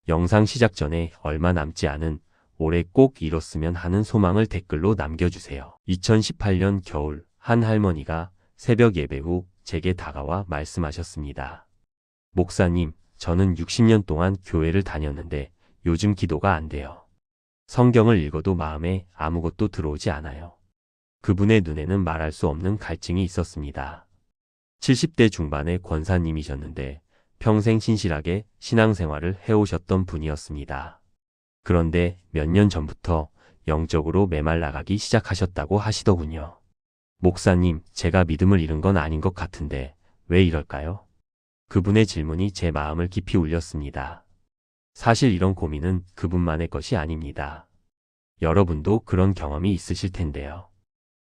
영상 시작 전에 얼마 남지 않은 올해 꼭 이뤘으면 하는 소망을 댓글로 남겨주세요. 2018년 겨울 한 할머니가 새벽 예배 후 제게 다가와 말씀하셨습니다. 목사님, 저는 60년 동안 교회를 다녔는데 요즘 기도가 안 돼요. 성경을 읽어도 마음에 아무것도 들어오지 않아요. 그분의 눈에는 말할 수 없는 갈증이 있었습니다. 70대 중반의 권사님이셨는데 평생 신실하게 신앙생활을 해오셨던 분이었습니다. 그런데 몇 년 전부터 영적으로 메말라가기 시작하셨다고 하시더군요. 목사님, 제가 믿음을 잃은 건 아닌 것 같은데 왜 이럴까요? 그분의 질문이 제 마음을 깊이 울렸습니다. 사실 이런 고민은 그분만의 것이 아닙니다. 여러분도 그런 경험이 있으실 텐데요.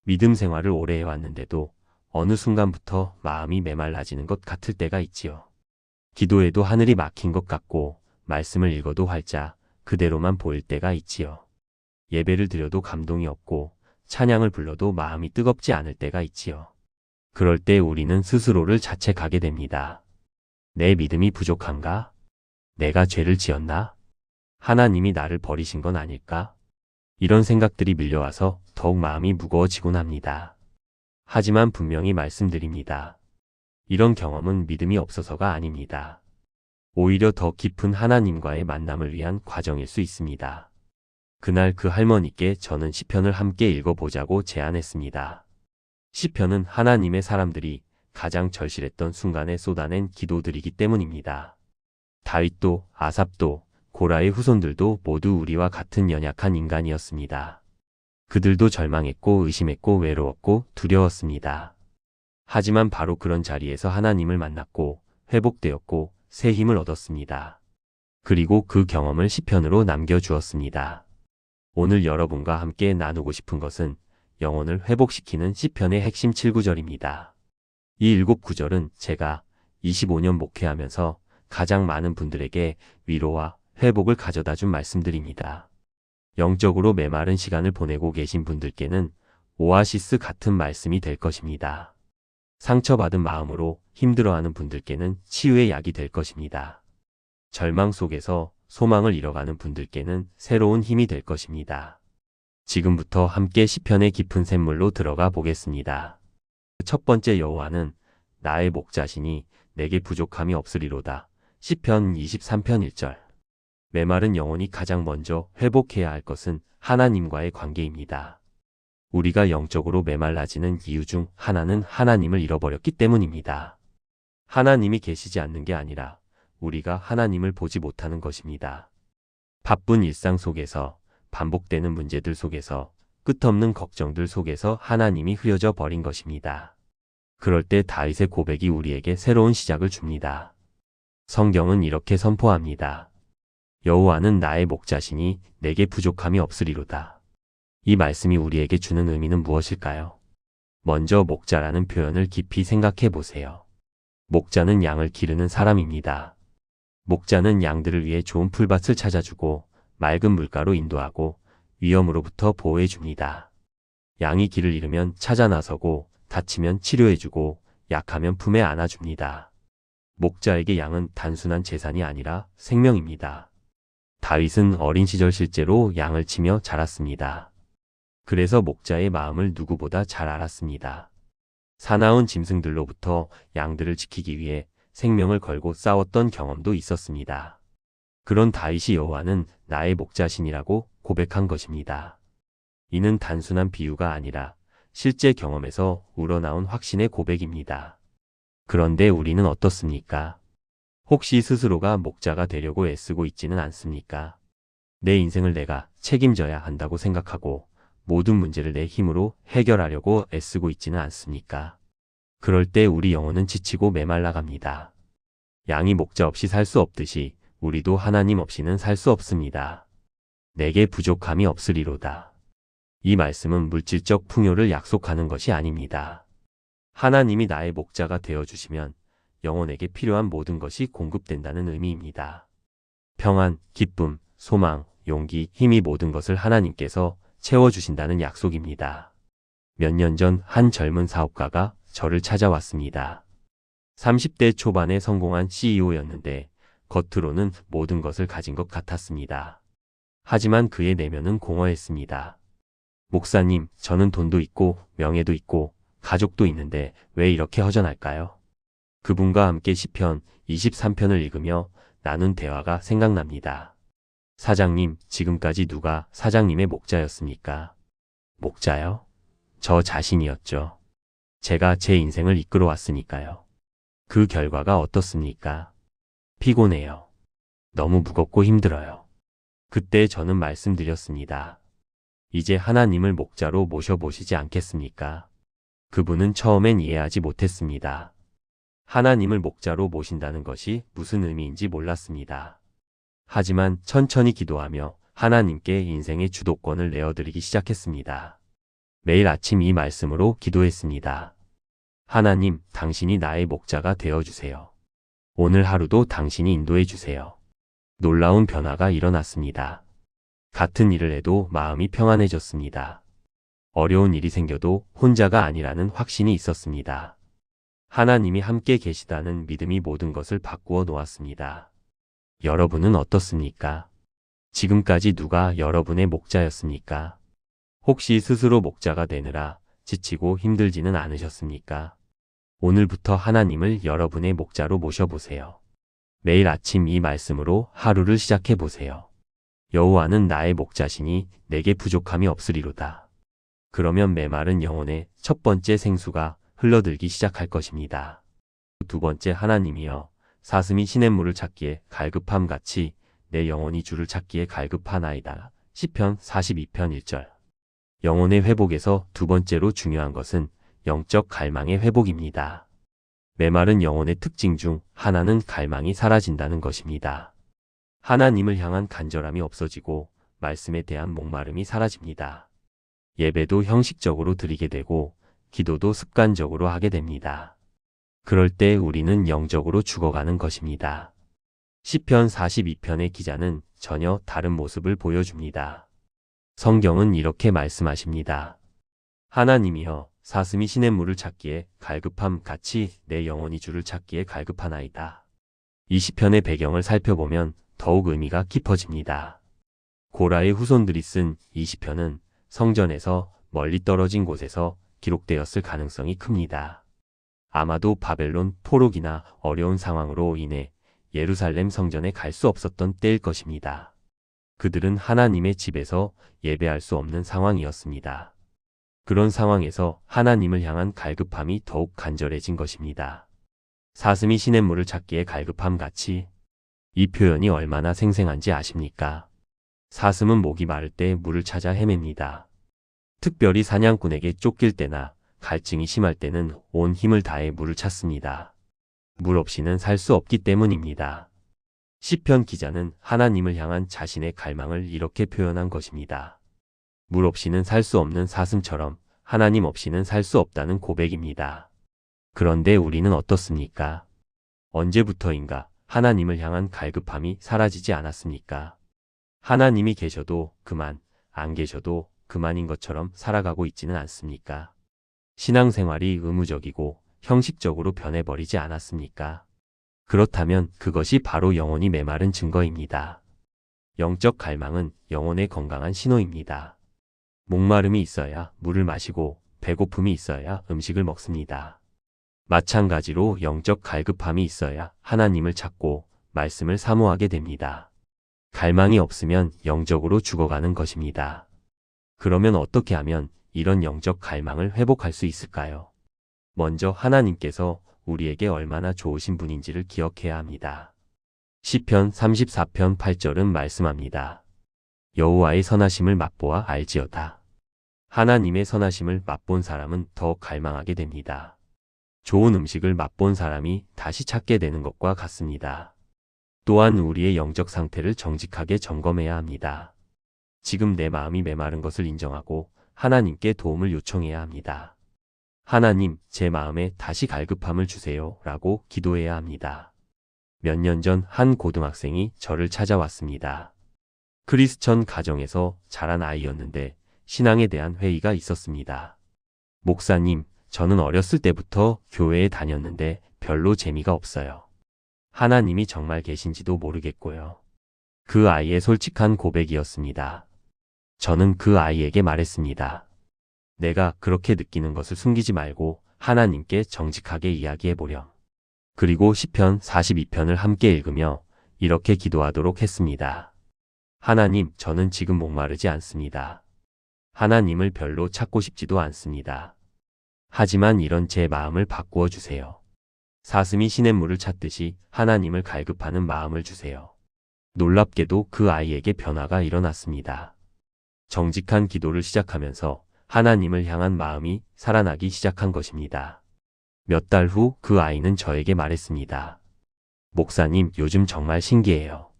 믿음 생활을 오래 해왔는데도 어느 순간부터 마음이 메말라지는 것 같을 때가 있지요. 기도해도 하늘이 막힌 것 같고 말씀을 읽어도 활짝 그대로만 보일 때가 있지요. 예배를 드려도 감동이 없고 찬양을 불러도 마음이 뜨겁지 않을 때가 있지요. 그럴 때 우리는 스스로를 자책하게 됩니다. 내 믿음이 부족한가? 내가 죄를 지었나? 하나님이 나를 버리신 건 아닐까? 이런 생각들이 밀려와서 더욱 마음이 무거워지곤 합니다. 하지만 분명히 말씀드립니다. 이런 경험은 믿음이 없어서가 아닙니다. 오히려 더 깊은 하나님과의 만남을 위한 과정일 수 있습니다. 그날 그 할머니께 저는 시편을 함께 읽어보자고 제안했습니다. 시편은 하나님의 사람들이 가장 절실했던 순간에 쏟아낸 기도들이기 때문입니다. 다윗도 아삽도 고라의 후손들도 모두 우리와 같은 연약한 인간이었습니다. 그들도 절망했고 의심했고 외로웠고 두려웠습니다. 하지만 바로 그런 자리에서 하나님을 만났고 회복되었고 새 힘을 얻었습니다. 그리고 그 경험을 시편으로 남겨주었습니다. 오늘 여러분과 함께 나누고 싶은 것은 영혼을 회복시키는 시편의 핵심 7구절입니다. 이 7구절은 제가 25년 목회하면서 가장 많은 분들에게 위로와 회복을 가져다 준 말씀들입니다. 영적으로 메마른 시간을 보내고 계신 분들께는 오아시스 같은 말씀이 될 것입니다. 상처받은 마음으로 힘들어하는 분들께는 치유의 약이 될 것입니다. 절망 속에서 소망을 잃어가는 분들께는 새로운 힘이 될 것입니다. 지금부터 함께 시편의 깊은 샘물로 들어가 보겠습니다. 첫 번째, 여호와는 나의 목자시니 내게 부족함이 없으리로다. 시편 23편 1절. 메마른 영혼이 가장 먼저 회복해야 할 것은 하나님과의 관계입니다. 우리가 영적으로 메말라지는 이유 중 하나는 하나님을 잃어버렸기 때문입니다. 하나님이 계시지 않는 게 아니라 우리가 하나님을 보지 못하는 것입니다. 바쁜 일상 속에서, 반복되는 문제들 속에서, 끝없는 걱정들 속에서 하나님이 흐려져 버린 것입니다. 그럴 때 다윗의 고백이 우리에게 새로운 시작을 줍니다. 성경은 이렇게 선포합니다. 여호와는 나의 목자시니 내게 부족함이 없으리로다. 이 말씀이 우리에게 주는 의미는 무엇일까요? 먼저 목자라는 표현을 깊이 생각해 보세요. 목자는 양을 기르는 사람입니다. 목자는 양들을 위해 좋은 풀밭을 찾아주고 맑은 물가로 인도하고 위험으로부터 보호해 줍니다. 양이 길을 잃으면 찾아 나서고 다치면 치료해주고 약하면 품에 안아줍니다. 목자에게 양은 단순한 재산이 아니라 생명입니다. 다윗은 어린 시절 실제로 양을 치며 자랐습니다. 그래서 목자의 마음을 누구보다 잘 알았습니다. 사나운 짐승들로부터 양들을 지키기 위해 생명을 걸고 싸웠던 경험도 있었습니다. 그런 다윗이 여호와는 나의 목자신이라고 고백한 것입니다. 이는 단순한 비유가 아니라 실제 경험에서 우러나온 확신의 고백입니다. 그런데 우리는 어떻습니까? 혹시 스스로가 목자가 되려고 애쓰고 있지는 않습니까? 내 인생을 내가 책임져야 한다고 생각하고 모든 문제를 내 힘으로 해결하려고 애쓰고 있지는 않습니까? 그럴 때 우리 영혼은 지치고 메말라갑니다. 양이 목자 없이 살 수 없듯이 우리도 하나님 없이는 살 수 없습니다. 내게 부족함이 없으리로다. 이 말씀은 물질적 풍요를 약속하는 것이 아닙니다. 하나님이 나의 목자가 되어주시면 영혼에게 필요한 모든 것이 공급된다는 의미입니다. 평안, 기쁨, 소망, 용기, 힘이 모든 것을 하나님께서 채워주신다는 약속입니다. 몇 년 전 한 젊은 사업가가 저를 찾아왔습니다. 30대 초반에 성공한 CEO였는데 겉으로는 모든 것을 가진 것 같았습니다. 하지만 그의 내면은 공허했습니다. 목사님, 저는 돈도 있고 명예도 있고 가족도 있는데 왜 이렇게 허전할까요? 그분과 함께 시편 23편을 읽으며 나눈 대화가 생각납니다. 사장님, 지금까지 누가 사장님의 목자였습니까? 목자요? 저 자신이었죠. 제가 제 인생을 이끌어 왔으니까요. 그 결과가 어떻습니까? 피곤해요. 너무 무겁고 힘들어요. 그때 저는 말씀드렸습니다. 이제 하나님을 목자로 모셔보시지 않겠습니까? 그분은 처음엔 이해하지 못했습니다. 하나님을 목자로 모신다는 것이 무슨 의미인지 몰랐습니다. 하지만 천천히 기도하며 하나님께 인생의 주도권을 내어드리기 시작했습니다. 매일 아침 이 말씀으로 기도했습니다. 하나님, 당신이 나의 목자가 되어주세요. 오늘 하루도 당신이 인도해 주세요. 놀라운 변화가 일어났습니다. 같은 일을 해도 마음이 평안해졌습니다. 어려운 일이 생겨도 혼자가 아니라는 확신이 있었습니다. 하나님이 함께 계시다는 믿음이 모든 것을 바꾸어 놓았습니다. 여러분은 어떻습니까? 지금까지 누가 여러분의 목자였습니까? 혹시 스스로 목자가 되느라 지치고 힘들지는 않으셨습니까? 오늘부터 하나님을 여러분의 목자로 모셔보세요. 매일 아침 이 말씀으로 하루를 시작해 보세요. 여호와는 나의 목자시니 내게 부족함이 없으리로다. 그러면 메마른 영혼의 첫 번째 생수가 흘러들기 시작할 것입니다. 두 번째, 하나님이여, 사슴이 시냇물을 찾기에 갈급함같이 내 영혼이 주를 찾기에 갈급하나이다. 시편 42편 1절. 영혼의 회복에서 두 번째로 중요한 것은 영적 갈망의 회복입니다. 메마른 영혼의 특징 중 하나는 갈망이 사라진다는 것입니다. 하나님을 향한 간절함이 없어지고 말씀에 대한 목마름이 사라집니다. 예배도 형식적으로 드리게 되고 기도도 습관적으로 하게 됩니다. 그럴 때 우리는 영적으로 죽어가는 것입니다. 시편 42편의 기자는 전혀 다른 모습을 보여줍니다. 성경은 이렇게 말씀하십니다. 하나님이여, 사슴이 시냇물을 찾기에 갈급함 같이 내 영혼이 주를 찾기에 갈급하나이다. 이 시편의 배경을 살펴보면 더욱 의미가 깊어집니다. 고라의 후손들이 쓴 이 시편은 성전에서 멀리 떨어진 곳에서 기록되었을 가능성이 큽니다. 아마도 바벨론 포로기나 어려운 상황으로 인해 예루살렘 성전에 갈 수 없었던 때일 것입니다. 그들은 하나님의 집에서 예배할 수 없는 상황이었습니다. 그런 상황에서 하나님을 향한 갈급함이 더욱 간절해진 것입니다. 사슴이 시냇물을 찾기에 갈급함 같이, 이 표현이 얼마나 생생한지 아십니까? 사슴은 목이 마를 때 물을 찾아 헤맵니다. 특별히 사냥꾼에게 쫓길 때나 갈증이 심할 때는 온 힘을 다해 물을 찾습니다. 물 없이는 살 수 없기 때문입니다. 시편 기자는 하나님을 향한 자신의 갈망을 이렇게 표현한 것입니다. 물 없이는 살 수 없는 사슴처럼 하나님 없이는 살 수 없다는 고백입니다. 그런데 우리는 어떻습니까? 언제부터인가 하나님을 향한 갈급함이 사라지지 않았습니까? 하나님이 계셔도 그만, 안 계셔도 그만인 것처럼 살아가고 있지는 않습니까? 신앙생활이 의무적이고 형식적으로 변해버리지 않았습니까? 그렇다면 그것이 바로 영혼이 메마른 증거입니다. 영적 갈망은 영혼의 건강한 신호입니다. 목마름이 있어야 물을 마시고 배고픔이 있어야 음식을 먹습니다. 마찬가지로 영적 갈급함이 있어야 하나님을 찾고 말씀을 사모하게 됩니다. 갈망이 없으면 영적으로 죽어가는 것입니다. 그러면 어떻게 하면 이런 영적 갈망을 회복할 수 있을까요? 먼저 하나님께서 우리에게 얼마나 좋으신 분인지를 기억해야 합니다. 시편 34편 8절은 말씀합니다. 여호와의 선하심을 맛보아 알지어다. 하나님의 선하심을 맛본 사람은 더 갈망하게 됩니다. 좋은 음식을 맛본 사람이 다시 찾게 되는 것과 같습니다. 또한 우리의 영적 상태를 정직하게 점검해야 합니다. 지금 내 마음이 메마른 것을 인정하고 하나님께 도움을 요청해야 합니다. 하나님, 제 마음에 다시 갈급함을 주세요 라고 기도해야 합니다. 몇 년 전 한 고등학생이 저를 찾아왔습니다. 크리스천 가정에서 자란 아이였는데 신앙에 대한 회의가 있었습니다. 목사님, 저는 어렸을 때부터 교회에 다녔는데 별로 재미가 없어요. 하나님이 정말 계신지도 모르겠고요. 그 아이의 솔직한 고백이었습니다. 저는 그 아이에게 말했습니다. 내가 그렇게 느끼는 것을 숨기지 말고 하나님께 정직하게 이야기해보렴. 그리고 시편 42편을 함께 읽으며 이렇게 기도하도록 했습니다. 하나님, 저는 지금 목마르지 않습니다. 하나님을 별로 찾고 싶지도 않습니다. 하지만 이런 제 마음을 바꾸어 주세요. 사슴이 시냇물을 찾듯이 하나님을 갈급하는 마음을 주세요. 놀랍게도 그 아이에게 변화가 일어났습니다. 정직한 기도를 시작하면서 하나님을 향한 마음이 살아나기 시작한 것입니다. 몇 달 후 그 아이는 저에게 말했습니다. 목사님, 요즘 정말 신기해요.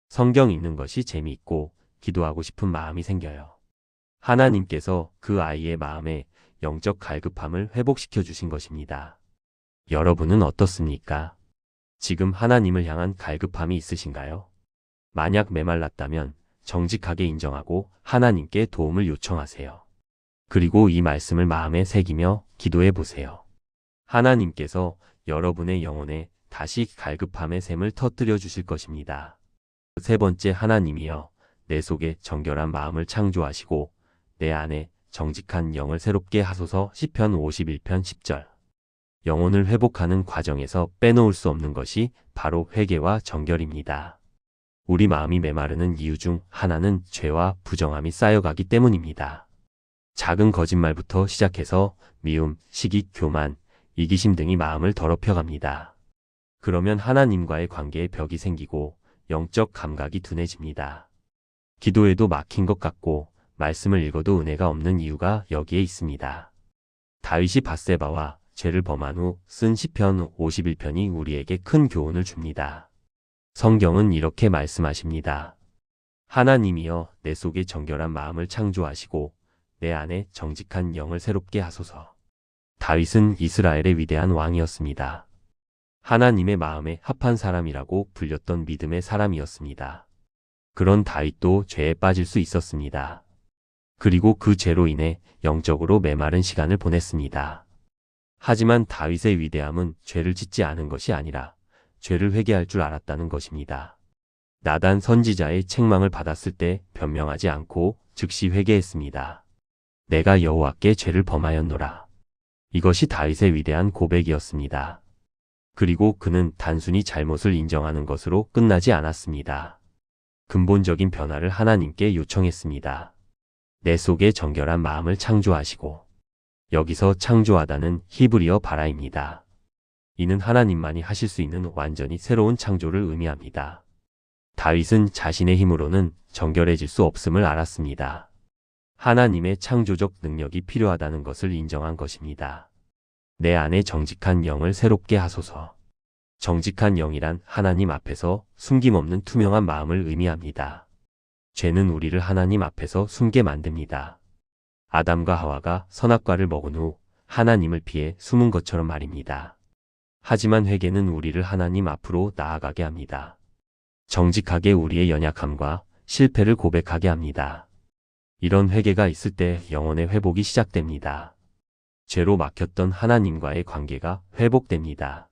성경 읽는 것이 재미있고 기도하고 싶은 마음이 생겨요. 하나님께서 그 아이의 마음에 영적 갈급함을 회복시켜 주신 것입니다. 여러분은 어떻습니까? 지금 하나님을 향한 갈급함이 있으신가요? 만약 메말랐다면 정직하게 인정하고 하나님께 도움을 요청하세요. 그리고 이 말씀을 마음에 새기며 기도해 보세요. 하나님께서 여러분의 영혼에 다시 갈급함의 샘을 터뜨려 주실 것입니다. 세 번째, 하나님이여 내 속에 정결한 마음을 창조하시고 내 안에 정직한 영을 새롭게 하소서. 시편 51편 10절. 영혼을 회복하는 과정에서 빼놓을 수 없는 것이 바로 회개와 정결입니다. 우리 마음이 메마르는 이유 중 하나는 죄와 부정함이 쌓여가기 때문입니다. 작은 거짓말부터 시작해서 미움, 시기, 교만, 이기심 등이 마음을 더럽혀갑니다. 그러면 하나님과의 관계에 벽이 생기고 영적 감각이 둔해집니다. 기도에도 막힌 것 같고 말씀을 읽어도 은혜가 없는 이유가 여기에 있습니다. 다윗이 밧세바와 죄를 범한 후 쓴 시편 51편이 우리에게 큰 교훈을 줍니다. 성경은 이렇게 말씀하십니다. 하나님이여 내 속에 정결한 마음을 창조하시고 내 안에 정직한 영을 새롭게 하소서. 다윗은 이스라엘의 위대한 왕이었습니다. 하나님의 마음에 합한 사람이라고 불렸던 믿음의 사람이었습니다. 그런 다윗도 죄에 빠질 수 있었습니다. 그리고 그 죄로 인해 영적으로 메마른 시간을 보냈습니다. 하지만 다윗의 위대함은 죄를 짓지 않은 것이 아니라 죄를 회개할 줄 알았다는 것입니다. 나단 선지자의 책망을 받았을 때 변명하지 않고 즉시 회개했습니다. 내가 여호와께 죄를 범하였노라. 이것이 다윗의 위대한 고백이었습니다. 그리고 그는 단순히 잘못을 인정하는 것으로 끝나지 않았습니다. 근본적인 변화를 하나님께 요청했습니다. 내 속에 정결한 마음을 창조하시고, 여기서 창조하다는 히브리어 바라입니다. 이는 하나님만이 하실 수 있는 완전히 새로운 창조를 의미합니다. 다윗은 자신의 힘으로는 정결해질 수 없음을 알았습니다. 하나님의 창조적 능력이 필요하다는 것을 인정한 것입니다. 내 안에 정직한 영을 새롭게 하소서. 정직한 영이란 하나님 앞에서 숨김없는 투명한 마음을 의미합니다. 죄는 우리를 하나님 앞에서 숨게 만듭니다. 아담과 하와가 선악과를 먹은 후 하나님을 피해 숨은 것처럼 말입니다. 하지만 회개는 우리를 하나님 앞으로 나아가게 합니다. 정직하게 우리의 연약함과 실패를 고백하게 합니다. 이런 회개가 있을 때 영혼의 회복이 시작됩니다. 죄로 막혔던 하나님과의 관계가 회복됩니다.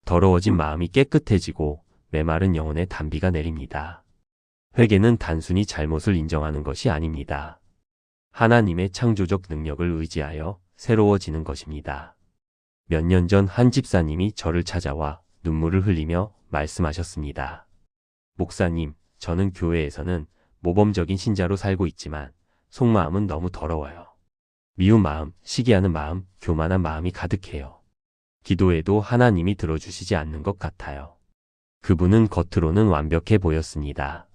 더러워진 마음이 깨끗해지고 메마른 영혼의 단비가 내립니다. 회개는 단순히 잘못을 인정하는 것이 아닙니다. 하나님의 창조적 능력을 의지하여 새로워지는 것입니다. 몇 년 전 한 집사님이 저를 찾아와 눈물을 흘리며 말씀하셨습니다. 목사님, 저는 교회에서는 모범적인 신자로 살고 있지만 속마음은 너무 더러워요. 미운 마음, 시기하는 마음, 교만한 마음이 가득해요. 기도해도 하나님이 들어주시지 않는 것 같아요. 그분은 겉으로는 완벽해 보였습니다.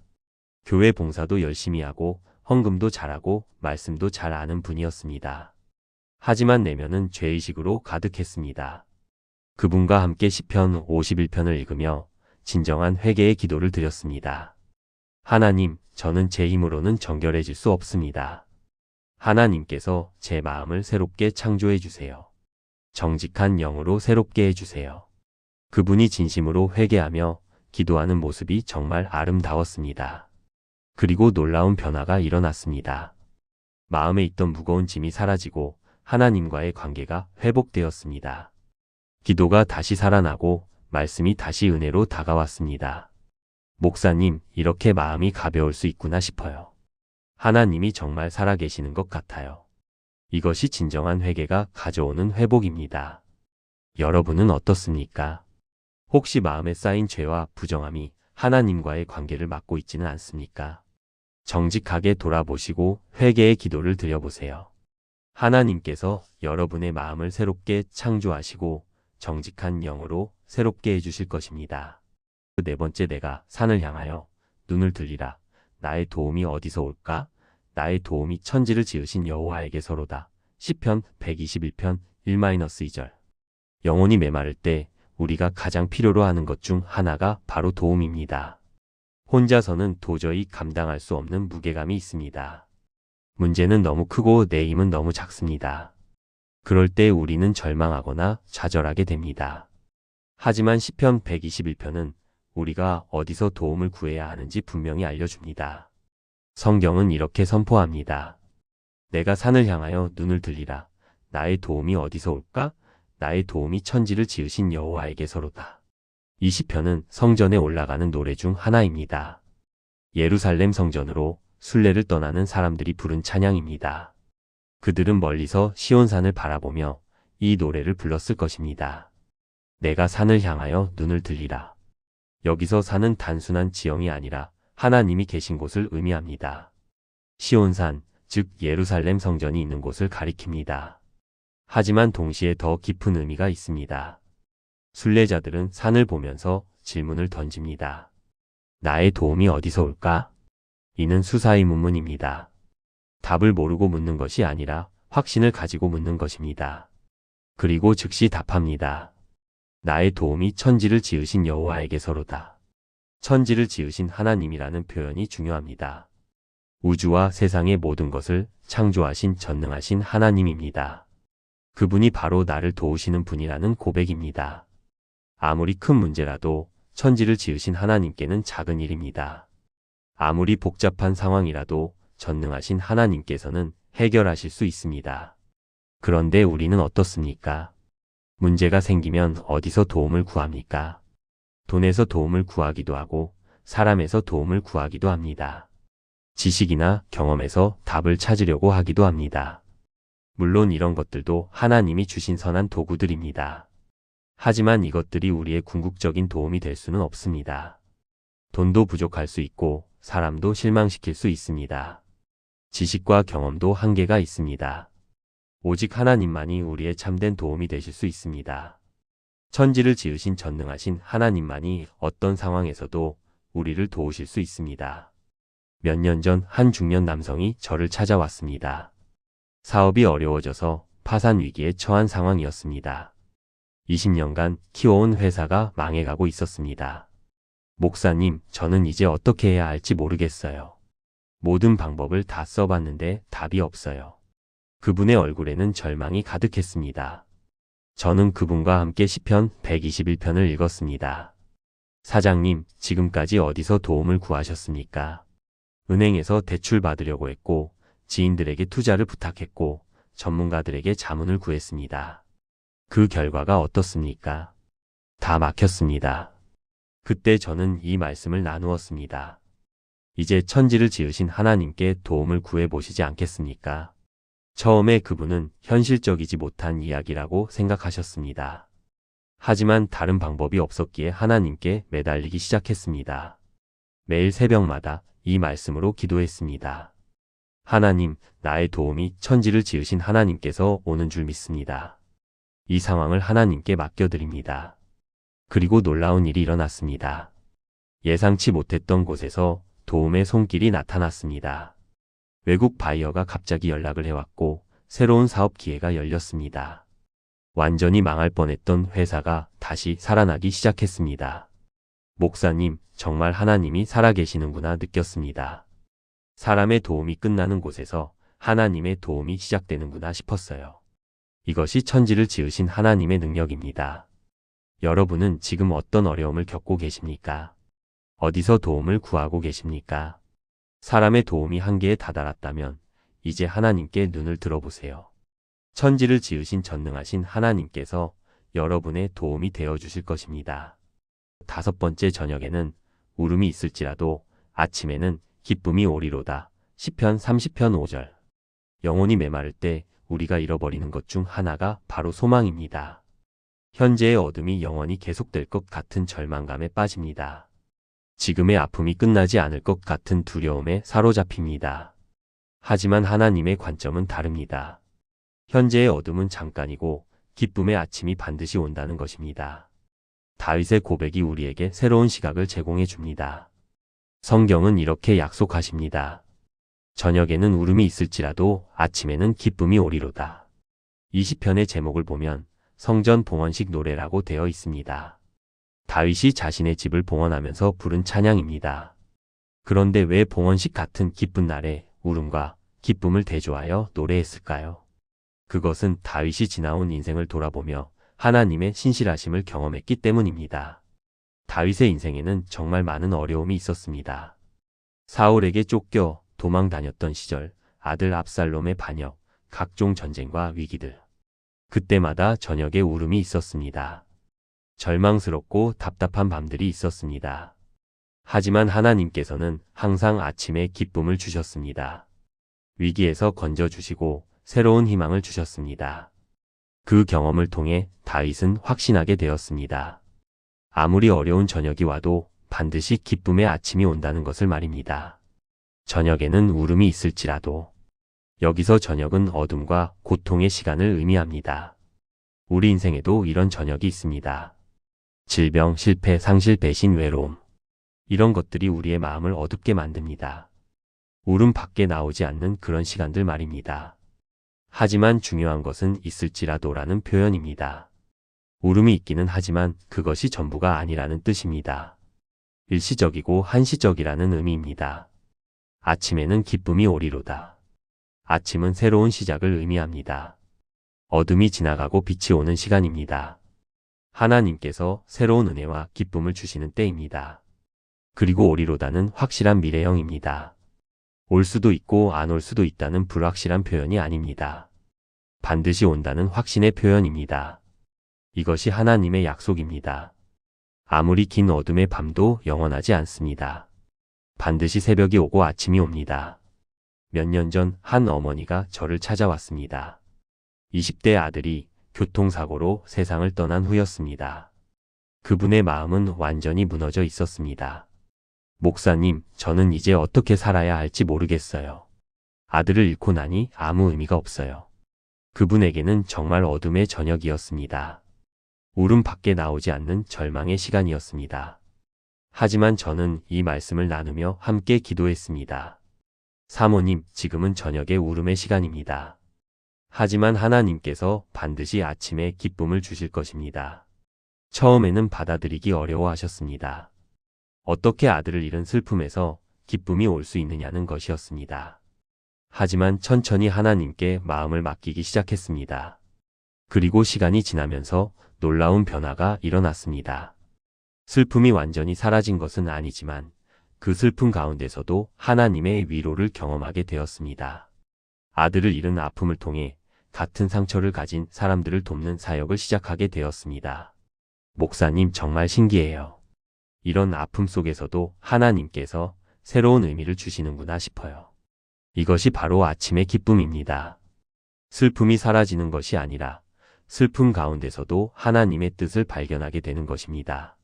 교회 봉사도 열심히 하고 헌금도 잘하고 말씀도 잘 아는 분이었습니다. 하지만 내면은 죄의식으로 가득했습니다. 그분과 함께 시편 51편을 읽으며 진정한 회개의 기도를 드렸습니다. 하나님, 저는 제 힘으로는 정결해질 수 없습니다. 하나님께서 제 마음을 새롭게 창조해 주세요. 정직한 영으로 새롭게 해주세요. 그분이 진심으로 회개하며 기도하는 모습이 정말 아름다웠습니다. 그리고 놀라운 변화가 일어났습니다. 마음에 있던 무거운 짐이 사라지고 하나님과의 관계가 회복되었습니다. 기도가 다시 살아나고 말씀이 다시 은혜로 다가왔습니다. 목사님, 이렇게 마음이 가벼울 수 있구나 싶어요. 하나님이 정말 살아계시는 것 같아요. 이것이 진정한 회개가 가져오는 회복입니다. 여러분은 어떻습니까? 혹시 마음에 쌓인 죄와 부정함이 하나님과의 관계를 막고 있지는 않습니까? 정직하게 돌아보시고 회개의 기도를 드려보세요. 하나님께서 여러분의 마음을 새롭게 창조하시고 정직한 영으로 새롭게 해주실 것입니다. 네 번째, 내가 산을 향하여 눈을 들리라. 나의 도움이 어디서 올까? 나의 도움이 천지를 지으신 여호와에게서로다. 시편 121편 1-2절. 영혼이 메마를 때 우리가 가장 필요로 하는 것 중 하나가 바로 도움입니다. 혼자서는 도저히 감당할 수 없는 무게감이 있습니다. 문제는 너무 크고 내 힘은 너무 작습니다. 그럴 때 우리는 절망하거나 좌절하게 됩니다. 하지만 시편 121편은 우리가 어디서 도움을 구해야 하는지 분명히 알려줍니다. 성경은 이렇게 선포합니다. 내가 산을 향하여 눈을 들리라. 나의 도움이 어디서 올까? 나의 도움이 천지를 지으신 여호와에게서로다. 이 시편은 성전에 올라가는 노래 중 하나입니다. 예루살렘 성전으로 순례를 떠나는 사람들이 부른 찬양입니다. 그들은 멀리서 시온산을 바라보며 이 노래를 불렀을 것입니다. 내가 산을 향하여 눈을 들리라. 여기서 산은 단순한 지형이 아니라 하나님이 계신 곳을 의미합니다. 시온산, 즉 예루살렘 성전이 있는 곳을 가리킵니다. 하지만 동시에 더 깊은 의미가 있습니다. 순례자들은 산을 보면서 질문을 던집니다. 나의 도움이 어디서 올까? 이는 수사의 문문입니다. 답을 모르고 묻는 것이 아니라 확신을 가지고 묻는 것입니다. 그리고 즉시 답합니다. 나의 도움이 천지를 지으신 여호와에게서로다. 천지를 지으신 하나님이라는 표현이 중요합니다. 우주와 세상의 모든 것을 창조하신 전능하신 하나님입니다. 그분이 바로 나를 도우시는 분이라는 고백입니다. 아무리 큰 문제라도 천지를 지으신 하나님께는 작은 일입니다. 아무리 복잡한 상황이라도 전능하신 하나님께서는 해결하실 수 있습니다. 그런데 우리는 어떻습니까? 문제가 생기면 어디서 도움을 구합니까? 돈에서 도움을 구하기도 하고 사람에서 도움을 구하기도 합니다. 지식이나 경험에서 답을 찾으려고 하기도 합니다. 물론 이런 것들도 하나님이 주신 선한 도구들입니다. 하지만 이것들이 우리의 궁극적인 도움이 될 수는 없습니다. 돈도 부족할 수 있고 사람도 실망시킬 수 있습니다. 지식과 경험도 한계가 있습니다. 오직 하나님만이 우리의 참된 도움이 되실 수 있습니다. 천지를 지으신 전능하신 하나님만이 어떤 상황에서도 우리를 도우실 수 있습니다. 몇 년 전 한 중년 남성이 저를 찾아왔습니다. 사업이 어려워져서 파산 위기에 처한 상황이었습니다. 20년간 키워온 회사가 망해가고 있었습니다. 목사님, 저는 이제 어떻게 해야 할지 모르겠어요. 모든 방법을 다 써봤는데 답이 없어요. 그분의 얼굴에는 절망이 가득했습니다. 저는 그분과 함께 시편 121편을 읽었습니다. 사장님, 지금까지 어디서 도움을 구하셨습니까? 은행에서 대출 받으려고 했고, 지인들에게 투자를 부탁했고, 전문가들에게 자문을 구했습니다. 그 결과가 어떻습니까? 다 막혔습니다. 그때 저는 이 말씀을 나누었습니다. 이제 천지를 지으신 하나님께 도움을 구해보시지 않겠습니까? 처음에 그분은 현실적이지 못한 이야기라고 생각하셨습니다. 하지만 다른 방법이 없었기에 하나님께 매달리기 시작했습니다. 매일 새벽마다 이 말씀으로 기도했습니다. 하나님, 나의 도움이 천지를 지으신 하나님께서 오는 줄 믿습니다. 이 상황을 하나님께 맡겨드립니다. 그리고 놀라운 일이 일어났습니다. 예상치 못했던 곳에서 도움의 손길이 나타났습니다. 외국 바이어가 갑자기 연락을 해왔고 새로운 사업 기회가 열렸습니다. 완전히 망할 뻔했던 회사가 다시 살아나기 시작했습니다. 목사님, 정말 하나님이 살아계시는구나 느꼈습니다. 사람의 도움이 끝나는 곳에서 하나님의 도움이 시작되는구나 싶었어요. 이것이 천지를 지으신 하나님의 능력입니다. 여러분은 지금 어떤 어려움을 겪고 계십니까? 어디서 도움을 구하고 계십니까? 사람의 도움이 한계에 다다랐다면 이제 하나님께 눈을 들어보세요. 천지를 지으신 전능하신 하나님께서 여러분의 도움이 되어 주실 것입니다. 5번째 저녁에는 울음이 있을지라도 아침에는 기쁨이 오리로다. 시편 30편 5절. 영혼이 메마를 때 우리가 잃어버리는 것 중 하나가 바로 소망입니다. 현재의 어둠이 영원히 계속될 것 같은 절망감에 빠집니다. 지금의 아픔이 끝나지 않을 것 같은 두려움에 사로잡힙니다. 하지만 하나님의 관점은 다릅니다. 현재의 어둠은 잠깐이고 기쁨의 아침이 반드시 온다는 것입니다. 다윗의 고백이 우리에게 새로운 시각을 제공해 줍니다. 성경은 이렇게 약속하십니다. 저녁에는 울음이 있을지라도 아침에는 기쁨이 오리로다. 이 시편의 제목을 보면 성전 봉헌식 노래라고 되어 있습니다. 다윗이 자신의 집을 봉헌하면서 부른 찬양입니다. 그런데 왜 봉헌식 같은 기쁜 날에 울음과 기쁨을 대조하여 노래했을까요? 그것은 다윗이 지나온 인생을 돌아보며 하나님의 신실하심을 경험했기 때문입니다. 다윗의 인생에는 정말 많은 어려움이 있었습니다. 사울에게 쫓겨 도망 다녔던 시절, 아들 압살롬의 반역, 각종 전쟁과 위기들. 그때마다 저녁에 울음이 있었습니다. 절망스럽고 답답한 밤들이 있었습니다. 하지만 하나님께서는 항상 아침에 기쁨을 주셨습니다. 위기에서 건져주시고 새로운 희망을 주셨습니다. 그 경험을 통해 다윗은 확신하게 되었습니다. 아무리 어려운 저녁이 와도 반드시 기쁨의 아침이 온다는 것을 말입니다. 저녁에는 울음이 있을지라도. 여기서 저녁은 어둠과 고통의 시간을 의미합니다. 우리 인생에도 이런 저녁이 있습니다. 질병, 실패, 상실, 배신, 외로움. 이런 것들이 우리의 마음을 어둡게 만듭니다. 울음 밖에 나오지 않는 그런 시간들 말입니다. 하지만 중요한 것은 있을지라도라는 표현입니다. 울음이 있기는 하지만 그것이 전부가 아니라는 뜻입니다. 일시적이고 한시적이라는 의미입니다. 아침에는 기쁨이 오리로다. 아침은 새로운 시작을 의미합니다. 어둠이 지나가고 빛이 오는 시간입니다. 하나님께서 새로운 은혜와 기쁨을 주시는 때입니다. 그리고 오리로다는 확실한 미래형입니다. 올 수도 있고 안 올 수도 있다는 불확실한 표현이 아닙니다. 반드시 온다는 확신의 표현입니다. 이것이 하나님의 약속입니다. 아무리 긴 어둠의 밤도 영원하지 않습니다. 반드시 새벽이 오고 아침이 옵니다. 몇 년 전 한 어머니가 저를 찾아왔습니다. 20대 아들이 교통사고로 세상을 떠난 후였습니다. 그분의 마음은 완전히 무너져 있었습니다. 목사님, 저는 이제 어떻게 살아야 할지 모르겠어요. 아들을 잃고 나니 아무 의미가 없어요. 그분에게는 정말 어둠의 저녁이었습니다. 울음 밖에 나오지 않는 절망의 시간이었습니다. 하지만 저는 이 말씀을 나누며 함께 기도했습니다. 사모님, 지금은 저녁의 울음의 시간입니다. 하지만 하나님께서 반드시 아침에 기쁨을 주실 것입니다. 처음에는 받아들이기 어려워하셨습니다. 어떻게 아들을 잃은 슬픔에서 기쁨이 올 수 있느냐는 것이었습니다. 하지만 천천히 하나님께 마음을 맡기기 시작했습니다. 그리고 시간이 지나면서 놀라운 변화가 일어났습니다. 슬픔이 완전히 사라진 것은 아니지만 그 슬픔 가운데서도 하나님의 위로를 경험하게 되었습니다. 아들을 잃은 아픔을 통해 같은 상처를 가진 사람들을 돕는 사역을 시작하게 되었습니다. 목사님, 정말 신기해요. 이런 아픔 속에서도 하나님께서 새로운 의미를 주시는구나 싶어요. 이것이 바로 아침의 기쁨입니다. 슬픔이 사라지는 것이 아니라 슬픔 가운데서도 하나님의 뜻을 발견하게 되는 것입니다.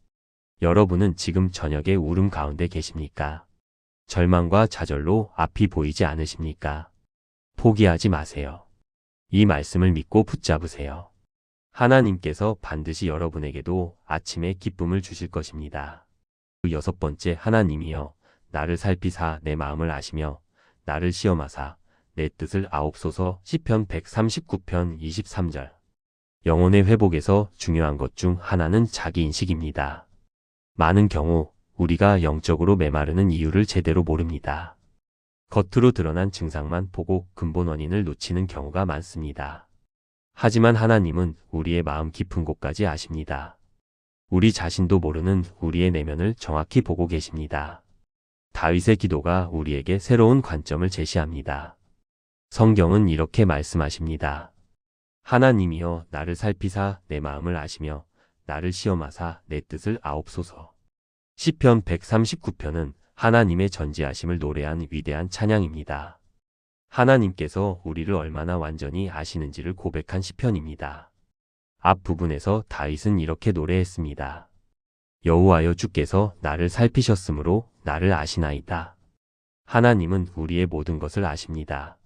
여러분은 지금 저녁의 울음 가운데 계십니까? 절망과 좌절로 앞이 보이지 않으십니까? 포기하지 마세요. 이 말씀을 믿고 붙잡으세요. 하나님께서 반드시 여러분에게도 아침에 기쁨을 주실 것입니다. 6번째, 하나님이여 나를 살피사 내 마음을 아시며 나를 시험하사 내 뜻을 아옵소서. 시편 139편 23절. 영혼의 회복에서 중요한 것 중 하나는 자기인식입니다. 많은 경우 우리가 영적으로 메마르는 이유를 제대로 모릅니다. 겉으로 드러난 증상만 보고 근본 원인을 놓치는 경우가 많습니다. 하지만 하나님은 우리의 마음 깊은 곳까지 아십니다. 우리 자신도 모르는 우리의 내면을 정확히 보고 계십니다. 다윗의 기도가 우리에게 새로운 관점을 제시합니다. 성경은 이렇게 말씀하십니다. 하나님이여 나를 살피사 내 마음을 아시며 나를 시험하사 내 뜻을 아옵소서. 시편 139편은 하나님의 전지하심을 노래한 위대한 찬양입니다. 하나님께서 우리를 얼마나 완전히 아시는지를 고백한 시편입니다. 앞 부분에서 다윗은 이렇게 노래했습니다. 여호와여 주께서 나를 살피셨으므로 나를 아시나이다. 하나님은 우리의 모든 것을 아십니다.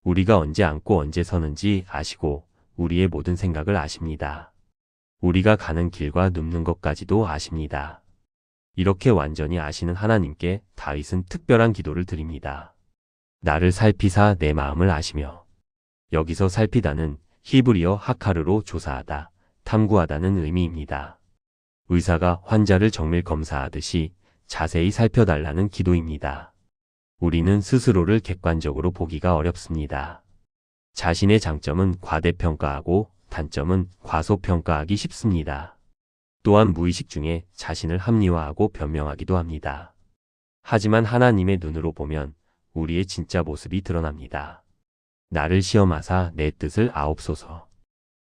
우리가 언제 앉고 언제 서는지 아시고 우리의 모든 생각을 아십니다. 우리가 가는 길과 눕는 것까지도 아십니다. 이렇게 완전히 아시는 하나님께 다윗은 특별한 기도를 드립니다. 나를 살피사 내 마음을 아시며. 여기서 살피다는 히브리어 하카르로 조사하다, 탐구하다는 의미입니다. 의사가 환자를 정밀 검사하듯이 자세히 살펴달라는 기도입니다. 우리는 스스로를 객관적으로 보기가 어렵습니다. 자신의 장점은 과대평가하고 단점은 과소평가하기 쉽습니다. 또한 무의식 중에 자신을 합리화하고 변명하기도 합니다. 하지만 하나님의 눈으로 보면 우리의 진짜 모습이 드러납니다. 나를 시험하사 내 뜻을 아옵소서.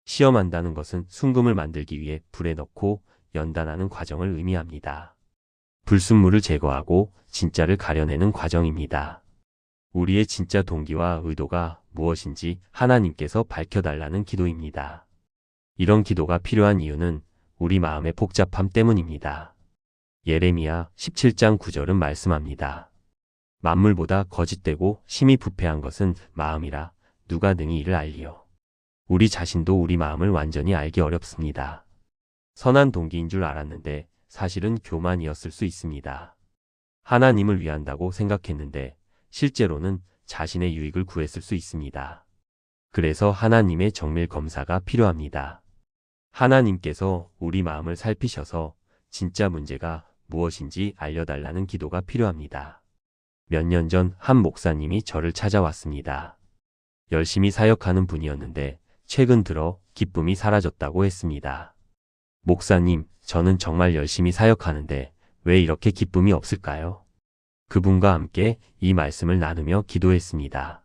시험한다는 것은 순금을 만들기 위해 불에 넣고 연단하는 과정을 의미합니다. 불순물을 제거하고 진짜를 가려내는 과정입니다. 우리의 진짜 동기와 의도가 무엇인지 하나님께서 밝혀달라는 기도입니다. 이런 기도가 필요한 이유는 우리 마음의 복잡함 때문입니다. 예레미야 17장 9절은 말씀합니다. 만물보다 거짓되고 심히 부패한 것은 마음이라 누가 능히 이를 알리요. 우리 자신도 우리 마음을 완전히 알기 어렵습니다. 선한 동기인 줄 알았는데 사실은 교만이었을 수 있습니다. 하나님을 위한다고 생각했는데 실제로는 자신의 유익을 구했을 수 있습니다. 그래서 하나님의 정밀 검사가 필요합니다. 하나님께서 우리 마음을 살피셔서 진짜 문제가 무엇인지 알려달라는 기도가 필요합니다. 몇 년 전 한 목사님이 저를 찾아왔습니다. 열심히 사역하는 분이었는데 최근 들어 기쁨이 사라졌다고 했습니다. 목사님, 저는 정말 열심히 사역하는데 왜 이렇게 기쁨이 없을까요? 그분과 함께 이 말씀을 나누며 기도했습니다.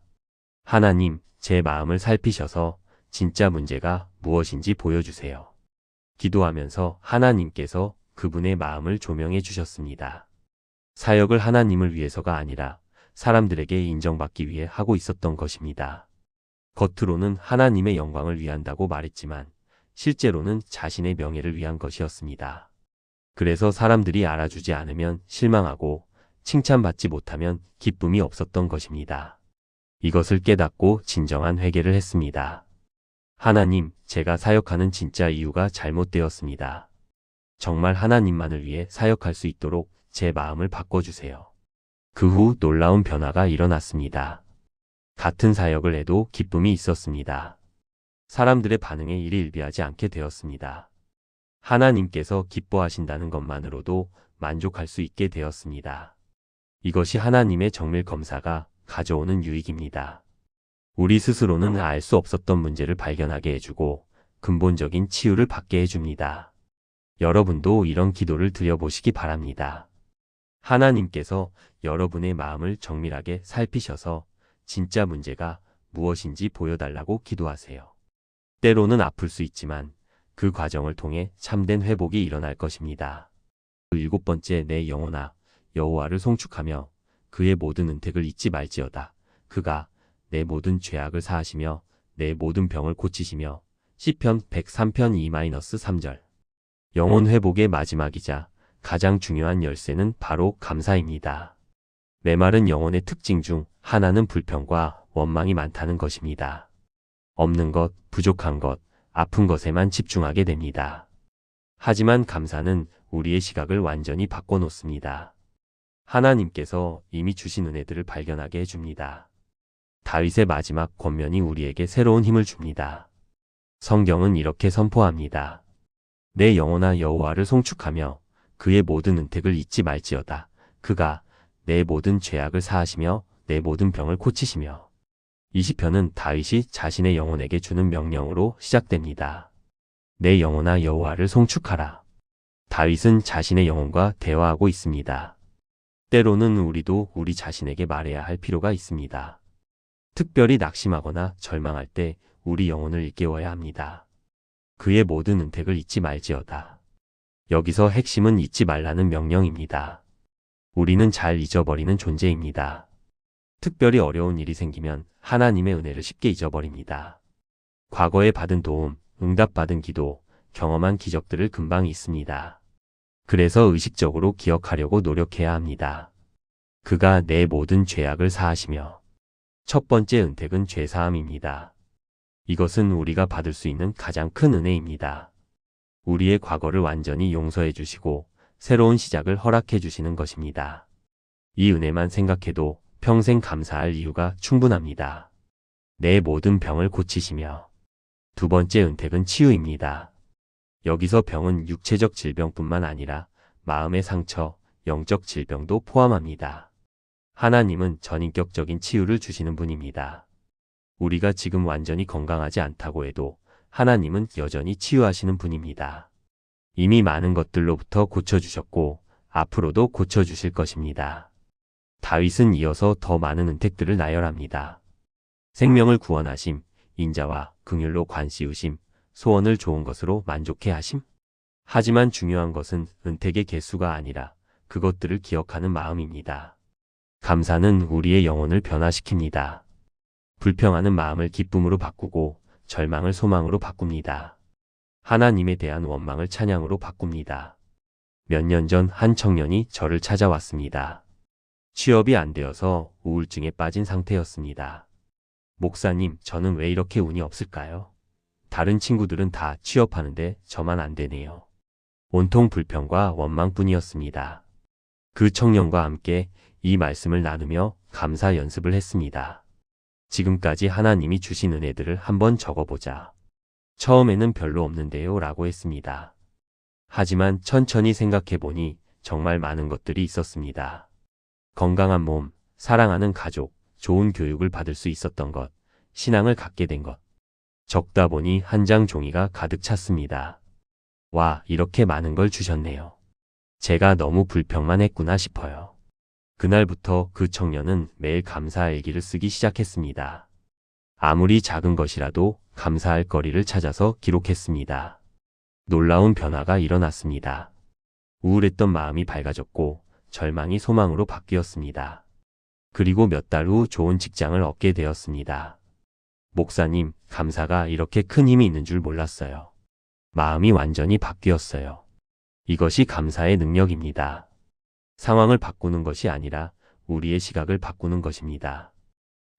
하나님, 제 마음을 살피셔서 진짜 문제가 무엇인지 보여주세요. 기도하면서 하나님께서 그분의 마음을 조명해 주셨습니다. 사역을 하나님을 위해서가 아니라 사람들에게 인정받기 위해 하고 있었던 것입니다. 겉으로는 하나님의 영광을 위한다고 말했지만 실제로는 자신의 명예를 위한 것이었습니다. 그래서 사람들이 알아주지 않으면 실망하고 칭찬받지 못하면 기쁨이 없었던 것입니다. 이것을 깨닫고 진정한 회개를 했습니다. 하나님, 제가 사역하는 진짜 이유가 잘못되었습니다. 정말 하나님만을 위해 사역할 수 있도록 제 마음을 바꿔주세요. 그 후 놀라운 변화가 일어났습니다. 같은 사역을 해도 기쁨이 있었습니다. 사람들의 반응에 일희일비하지 않게 되었습니다. 하나님께서 기뻐하신다는 것만으로도 만족할 수 있게 되었습니다. 이것이 하나님의 정밀 검사가 가져오는 유익입니다. 우리 스스로는 알 수 없었던 문제를 발견하게 해주고 근본적인 치유를 받게 해줍니다. 여러분도 이런 기도를 드려보시기 바랍니다. 하나님께서 여러분의 마음을 정밀하게 살피셔서 진짜 문제가 무엇인지 보여달라고 기도하세요. 때로는 아플 수 있지만 그 과정을 통해 참된 회복이 일어날 것입니다. 7번째, 내 영혼아 여호와를 송축하며 그의 모든 은택을 잊지 말지어다. 그가 내 모든 죄악을 사하시며 내 모든 병을 고치시며. 시편 103편 2-3절. 영혼 회복의 마지막이자 가장 중요한 열쇠는 바로 감사입니다. 메마른 영혼의 특징 중 하나는 불평과 원망이 많다는 것입니다. 없는 것, 부족한 것, 아픈 것에만 집중하게 됩니다. 하지만 감사는 우리의 시각을 완전히 바꿔놓습니다. 하나님께서 이미 주신 은혜들을 발견하게 해줍니다. 다윗의 마지막 권면이 우리에게 새로운 힘을 줍니다. 성경은 이렇게 선포합니다. 내 영혼아 여호와를 송축하며 그의 모든 은택을 잊지 말지어다. 그가 내 모든 죄악을 사하시며 내 모든 병을 고치시며. 이 시편은 다윗이 자신의 영혼에게 주는 명령으로 시작됩니다. 내 영혼아 여호와를 송축하라. 다윗은 자신의 영혼과 대화하고 있습니다. 때로는 우리도 우리 자신에게 말해야 할 필요가 있습니다. 특별히 낙심하거나 절망할 때 우리 영혼을 일깨워야 합니다. 그의 모든 은택을 잊지 말지어다. 여기서 핵심은 잊지 말라는 명령입니다. 우리는 잘 잊어버리는 존재입니다. 특별히 어려운 일이 생기면 하나님의 은혜를 쉽게 잊어버립니다. 과거에 받은 도움, 응답받은 기도, 경험한 기적들을 금방 잊습니다. 그래서 의식적으로 기억하려고 노력해야 합니다. 그가 내 모든 죄악을 사하시며. 첫 번째 은택은 죄사함입니다. 이것은 우리가 받을 수 있는 가장 큰 은혜입니다. 우리의 과거를 완전히 용서해 주시고 새로운 시작을 허락해 주시는 것입니다. 이 은혜만 생각해도 평생 감사할 이유가 충분합니다. 내 모든 병을 고치시며. 두 번째 은택은 치유입니다. 여기서 병은 육체적 질병뿐만 아니라 마음의 상처, 영적 질병도 포함합니다. 하나님은 전인격적인 치유를 주시는 분입니다. 우리가 지금 완전히 건강하지 않다고 해도 하나님은 여전히 치유하시는 분입니다. 이미 많은 것들로부터 고쳐주셨고 앞으로도 고쳐주실 것입니다. 다윗은 이어서 더 많은 은택들을 나열합니다. 생명을 구원하심, 인자와 긍휼로 관씌우심, 소원을 좋은 것으로 만족해 하심. 하지만 중요한 것은 은택의 개수가 아니라 그것들을 기억하는 마음입니다. 감사는 우리의 영혼을 변화시킵니다. 불평하는 마음을 기쁨으로 바꾸고 절망을 소망으로 바꿉니다. 하나님에 대한 원망을 찬양으로 바꿉니다. 몇 년 전 한 청년이 저를 찾아왔습니다. 취업이 안 되어서 우울증에 빠진 상태였습니다. 목사님, 저는 왜 이렇게 운이 없을까요? 다른 친구들은 다 취업하는데 저만 안 되네요. 온통 불평과 원망뿐이었습니다. 그 청년과 함께 이 말씀을 나누며 감사 연습을 했습니다. 지금까지 하나님이 주신 은혜들을 한번 적어보자. 처음에는 별로 없는데요 라고 했습니다. 하지만 천천히 생각해보니 정말 많은 것들이 있었습니다. 건강한 몸, 사랑하는 가족, 좋은 교육을 받을 수 있었던 것, 신앙을 갖게 된 것. 적다 보니 한 장 종이가 가득 찼습니다. 와, 이렇게 많은 걸 주셨네요. 제가 너무 불평만 했구나 싶어요. 그날부터 그 청년은 매일 감사 일기를 쓰기 시작했습니다. 아무리 작은 것이라도 감사할 거리를 찾아서 기록했습니다. 놀라운 변화가 일어났습니다. 우울했던 마음이 밝아졌고 절망이 소망으로 바뀌었습니다. 그리고 몇 달 후 좋은 직장을 얻게 되었습니다. 목사님, 감사가 이렇게 큰 힘이 있는 줄 몰랐어요. 마음이 완전히 바뀌었어요. 이것이 감사의 능력입니다. 상황을 바꾸는 것이 아니라 우리의 시각을 바꾸는 것입니다.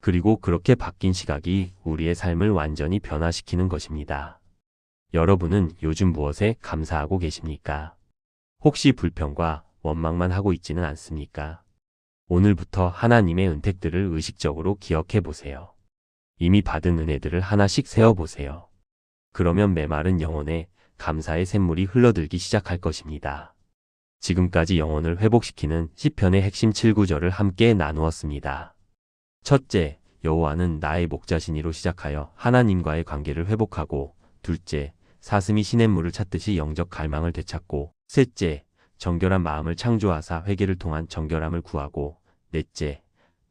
그리고 그렇게 바뀐 시각이 우리의 삶을 완전히 변화시키는 것입니다. 여러분은 요즘 무엇에 감사하고 계십니까? 혹시 불평과 원망만 하고 있지는 않습니까? 오늘부터 하나님의 은택들을 의식적으로 기억해 보세요. 이미 받은 은혜들을 하나씩 세어보세요. 그러면 메마른 영혼에 감사의 샘물이 흘러들기 시작할 것입니다. 지금까지 영혼을 회복시키는 시편의 핵심 7구절을 함께 나누었습니다. 첫째, 여호와는 나의 목자시니로 시작하여 하나님과의 관계를 회복하고, 둘째, 사슴이 시냇물을 찾듯이 영적 갈망을 되찾고, 셋째, 정결한 마음을 창조하사 회개를 통한 정결함을 구하고, 넷째,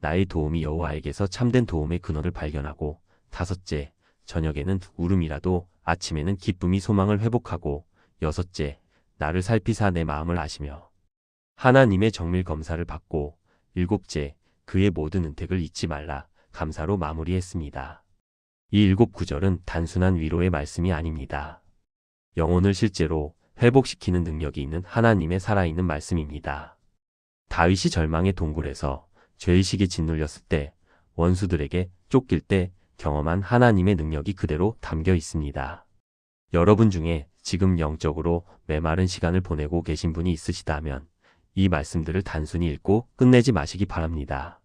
나의 도움이 여호와에게서 참된 도움의 근원을 발견하고, 다섯째, 저녁에는 울음이라도 아침에는 기쁨이 소망을 회복하고, 여섯째, 나를 살피사 내 마음을 아시며 하나님의 정밀 검사를 받고, 일곱째, 그의 모든 은택을 잊지 말라 감사로 마무리했습니다. 이 7구절은 단순한 위로의 말씀이 아닙니다. 영혼을 실제로 회복시키는 능력이 있는 하나님의 살아있는 말씀입니다. 다윗이 절망의 동굴에서 죄의식에 짓눌렸을 때, 원수들에게 쫓길 때 경험한 하나님의 능력이 그대로 담겨 있습니다. 여러분 중에 지금 영적으로 메마른 시간을 보내고 계신 분이 있으시다면 이 말씀들을 단순히 읽고 끝내지 마시기 바랍니다.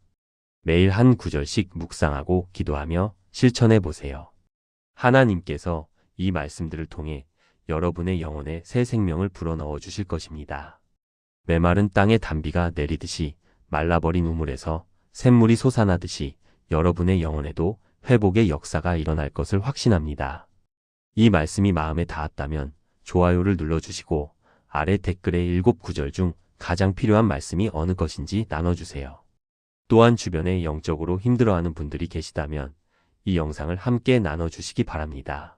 매일 한 구절씩 묵상하고 기도하며 실천해 보세요. 하나님께서 이 말씀들을 통해 여러분의 영혼에 새 생명을 불어넣어 주실 것입니다. 메마른 땅에 단비가 내리듯이 말라버린 우물에서 샘물이 솟아나듯이 여러분의 영혼에도 회복의 역사가 일어날 것을 확신합니다. 이 말씀이 마음에 닿았다면 좋아요를 눌러주시고 아래 댓글의 7구절 중 가장 필요한 말씀이 어느 것인지 나눠주세요. 또한 주변에 영적으로 힘들어하는 분들이 계시다면 이 영상을 함께 나눠주시기 바랍니다.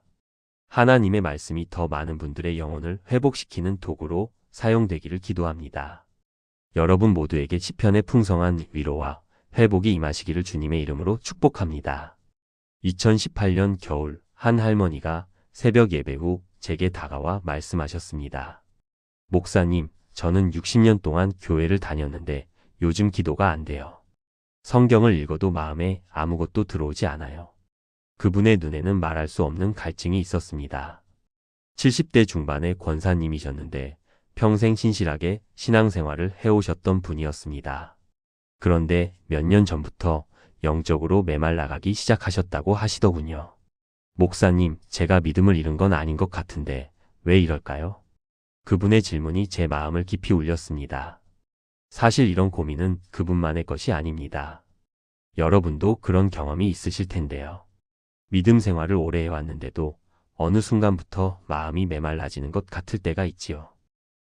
하나님의 말씀이 더 많은 분들의 영혼을 회복시키는 도구로 사용되기를 기도합니다. 여러분 모두에게 시편의 풍성한 위로와 회복이 임하시기를 주님의 이름으로 축복합니다. 2018년 겨울 한 할머니가 새벽 예배 후 제게 다가와 말씀하셨습니다. 목사님, 저는 60년 동안 교회를 다녔는데 요즘 기도가 안 돼요. 성경을 읽어도 마음에 아무것도 들어오지 않아요. 그분의 눈에는 말할 수 없는 갈증이 있었습니다. 70대 중반의 권사님이셨는데 평생 신실하게 신앙생활을 해오셨던 분이었습니다. 그런데 몇 년 전부터 영적으로 메말라가기 시작하셨다고 하시더군요. 목사님, 제가 믿음을 잃은 건 아닌 것 같은데 왜 이럴까요? 그분의 질문이 제 마음을 깊이 울렸습니다. 사실 이런 고민은 그분만의 것이 아닙니다. 여러분도 그런 경험이 있으실 텐데요. 믿음 생활을 오래 해왔는데도 어느 순간부터 마음이 메말라지는 것 같을 때가 있지요.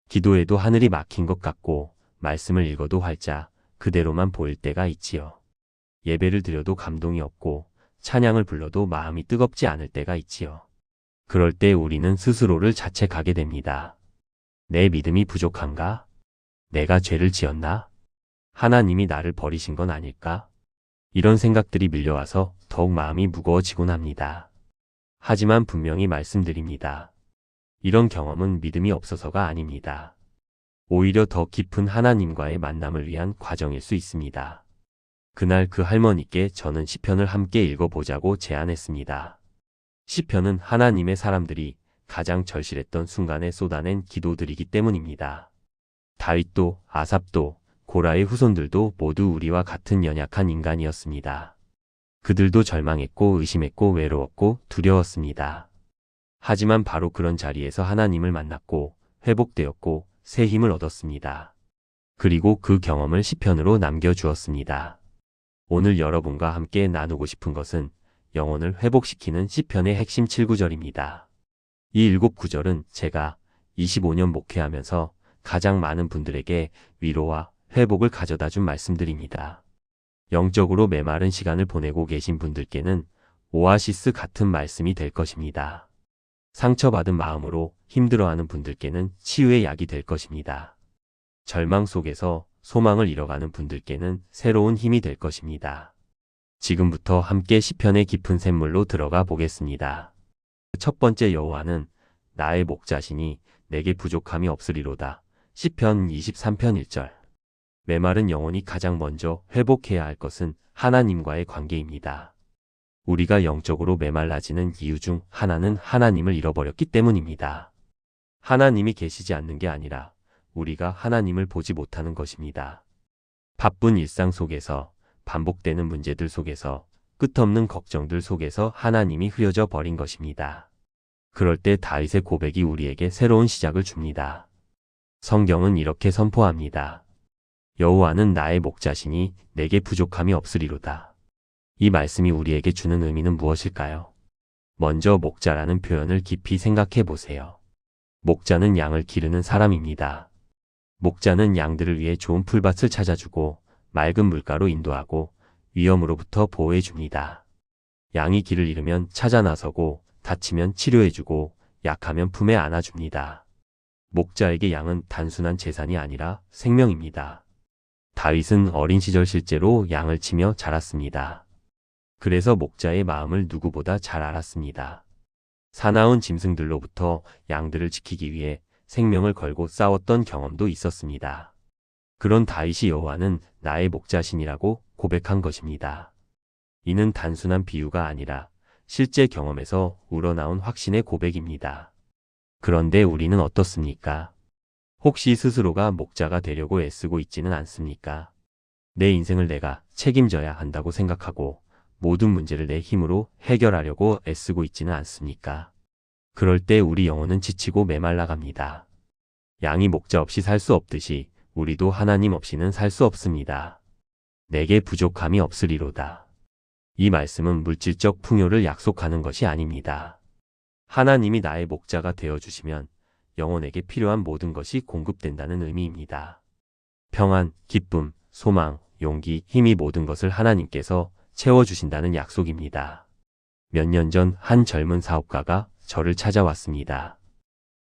기도해도 하늘이 막힌 것 같고 말씀을 읽어도 활짝 그대로만 보일 때가 있지요. 예배를 드려도 감동이 없고 찬양을 불러도 마음이 뜨겁지 않을 때가 있지요. 그럴 때 우리는 스스로를 자책하게 됩니다. 내 믿음이 부족한가? 내가 죄를 지었나? 하나님이 나를 버리신 건 아닐까? 이런 생각들이 밀려와서 더욱 마음이 무거워지곤 합니다. 하지만 분명히 말씀드립니다. 이런 경험은 믿음이 없어서가 아닙니다. 오히려 더 깊은 하나님과의 만남을 위한 과정일 수 있습니다. 그날 그 할머니께 저는 시편을 함께 읽어보자고 제안했습니다. 시편은 하나님의 사람들이 가장 절실했던 순간에 쏟아낸 기도들이기 때문입니다. 다윗도 아삽도 고라의 후손들도 모두 우리와 같은 연약한 인간이었습니다. 그들도 절망했고 의심했고 외로웠고 두려웠습니다. 하지만 바로 그런 자리에서 하나님을 만났고 회복되었고 새 힘을 얻었습니다. 그리고 그 경험을 시편으로 남겨주었습니다. 오늘 여러분과 함께 나누고 싶은 것은 영혼을 회복시키는 시편의 핵심 7구절입니다. 이 7구절은 제가 25년 목회하면서 가장 많은 분들에게 위로와 회복을 가져다 준 말씀들입니다. 영적으로 메마른 시간을 보내고 계신 분들께는 오아시스 같은 말씀이 될 것입니다. 상처받은 마음으로 힘들어하는 분들께는 치유의 약이 될 것입니다. 절망 속에서 소망을 잃어가는 분들께는 새로운 힘이 될 것입니다. 지금부터 함께 시편의 깊은 샘물로 들어가 보겠습니다. 첫 번째 여호와는 나의 목자시니 내게 부족함이 없으리로다. 시편 23편 1절. 메마른 영혼이 가장 먼저 회복해야 할 것은 하나님과의 관계입니다. 우리가 영적으로 메말라지는 이유 중 하나는 하나님을 잃어버렸기 때문입니다. 하나님이 계시지 않는 게 아니라 우리가 하나님을 보지 못하는 것입니다. 바쁜 일상 속에서, 반복되는 문제들 속에서, 끝없는 걱정들 속에서 하나님이 흐려져 버린 것입니다. 그럴 때 다윗의 고백이 우리에게 새로운 시작을 줍니다. 성경은 이렇게 선포합니다. 여호와는 나의 목자시니 내게 부족함이 없으리로다. 이 말씀이 우리에게 주는 의미는 무엇일까요? 먼저 목자라는 표현을 깊이 생각해 보세요. 목자는 양을 기르는 사람입니다. 목자는 양들을 위해 좋은 풀밭을 찾아주고 맑은 물가로 인도하고 위험으로부터 보호해 줍니다. 양이 길을 잃으면 찾아 나서고 다치면 치료해주고 약하면 품에 안아줍니다. 목자에게 양은 단순한 재산이 아니라 생명입니다. 다윗은 어린 시절 실제로 양을 치며 자랐습니다. 그래서 목자의 마음을 누구보다 잘 알았습니다. 사나운 짐승들로부터 양들을 지키기 위해 생명을 걸고 싸웠던 경험도 있었습니다. 그런 다윗이 여호와는 나의 목자신이라고 고백한 것입니다. 이는 단순한 비유가 아니라 실제 경험에서 우러나온 확신의 고백입니다. 그런데 우리는 어떻습니까? 혹시 스스로가 목자가 되려고 애쓰고 있지는 않습니까? 내 인생을 내가 책임져야 한다고 생각하고 모든 문제를 내 힘으로 해결하려고 애쓰고 있지는 않습니까? 그럴 때 우리 영혼은 지치고 메말라갑니다. 양이 목자 없이 살 수 없듯이 우리도 하나님 없이는 살 수 없습니다. 내게 부족함이 없으리로다. 이 말씀은 물질적 풍요를 약속하는 것이 아닙니다. 하나님이 나의 목자가 되어주시면 영혼에게 필요한 모든 것이 공급된다는 의미입니다. 평안, 기쁨, 소망, 용기, 힘이 모든 것을 하나님께서 채워주신다는 약속입니다. 몇 년 전 한 젊은 사업가가 저를 찾아왔습니다.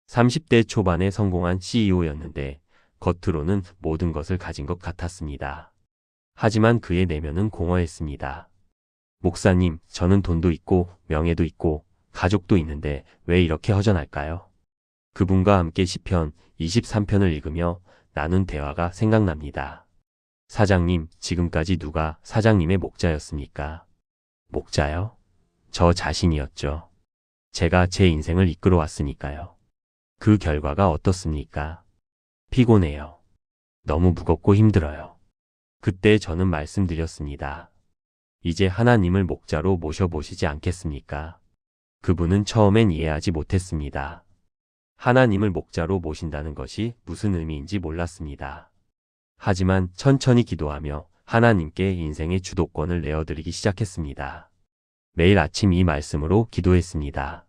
30대 초반에 성공한 CEO였는데 겉으로는 모든 것을 가진 것 같았습니다. 하지만 그의 내면은 공허했습니다. 목사님, 저는 돈도 있고 명예도 있고 가족도 있는데 왜 이렇게 허전할까요? 그분과 함께 시편 23편을 읽으며 나눈 대화가 생각납니다. 사장님, 지금까지 누가 사장님의 목자였습니까? 목자요? 저 자신이었죠. 제가 제 인생을 이끌어 왔으니까요. 그 결과가 어떻습니까? 피곤해요. 너무 무겁고 힘들어요. 그때 저는 말씀드렸습니다. 이제 하나님을 목자로 모셔보시지 않겠습니까? 그분은 처음엔 이해하지 못했습니다. 하나님을 목자로 모신다는 것이 무슨 의미인지 몰랐습니다. 하지만 천천히 기도하며 하나님께 인생의 주도권을 내어드리기 시작했습니다. 매일 아침 이 말씀으로 기도했습니다.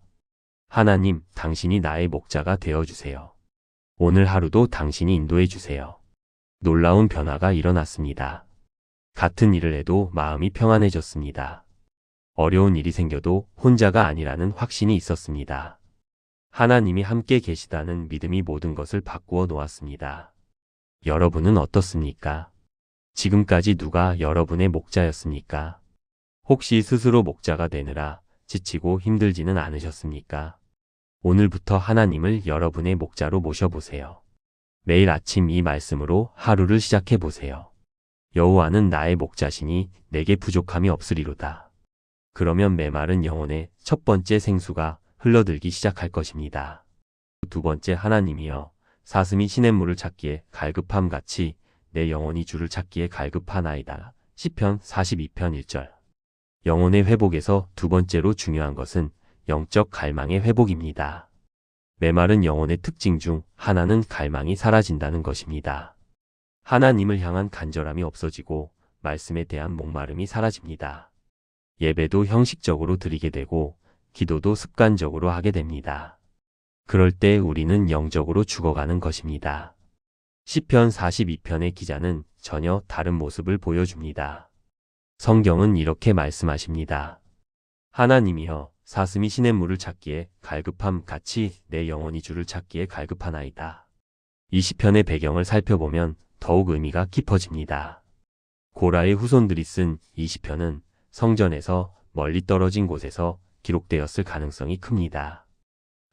하나님, 당신이 나의 목자가 되어주세요. 오늘 하루도 당신이 인도해 주세요. 놀라운 변화가 일어났습니다. 같은 일을 해도 마음이 평안해졌습니다. 어려운 일이 생겨도 혼자가 아니라는 확신이 있었습니다. 하나님이 함께 계시다는 믿음이 모든 것을 바꾸어 놓았습니다. 여러분은 어떻습니까? 지금까지 누가 여러분의 목자였습니까? 혹시 스스로 목자가 되느라 지치고 힘들지는 않으셨습니까? 오늘부터 하나님을 여러분의 목자로 모셔보세요. 매일 아침 이 말씀으로 하루를 시작해 보세요. 여호와는 나의 목자시니 내게 부족함이 없으리로다. 그러면 메마른 영혼의 첫 번째 생수가 흘러들기 시작할 것입니다. 두 번째, 하나님이여, 사슴이 시냇물을 찾기에 갈급함 같이 내 영혼이 주를 찾기에 갈급하나이다. 시편 42편 1절. 영혼의 회복에서 두 번째로 중요한 것은 영적 갈망의 회복입니다. 메마른 영혼의 특징 중 하나는 갈망이 사라진다는 것입니다. 하나님을 향한 간절함이 없어지고 말씀에 대한 목마름이 사라집니다. 예배도 형식적으로 드리게 되고 기도도 습관적으로 하게 됩니다. 그럴 때 우리는 영적으로 죽어가는 것입니다. 시편 42편의 기자는 전혀 다른 모습을 보여줍니다. 성경은 이렇게 말씀하십니다. 하나님이여, 사슴이 시냇물을 찾기에 갈급함 같이 내 영혼이 주를 찾기에 갈급하나이다. 이 시편의 배경을 살펴보면 더욱 의미가 깊어집니다. 고라의 후손들이 쓴 이 시편은 성전에서 멀리 떨어진 곳에서 기록되었을 가능성이 큽니다.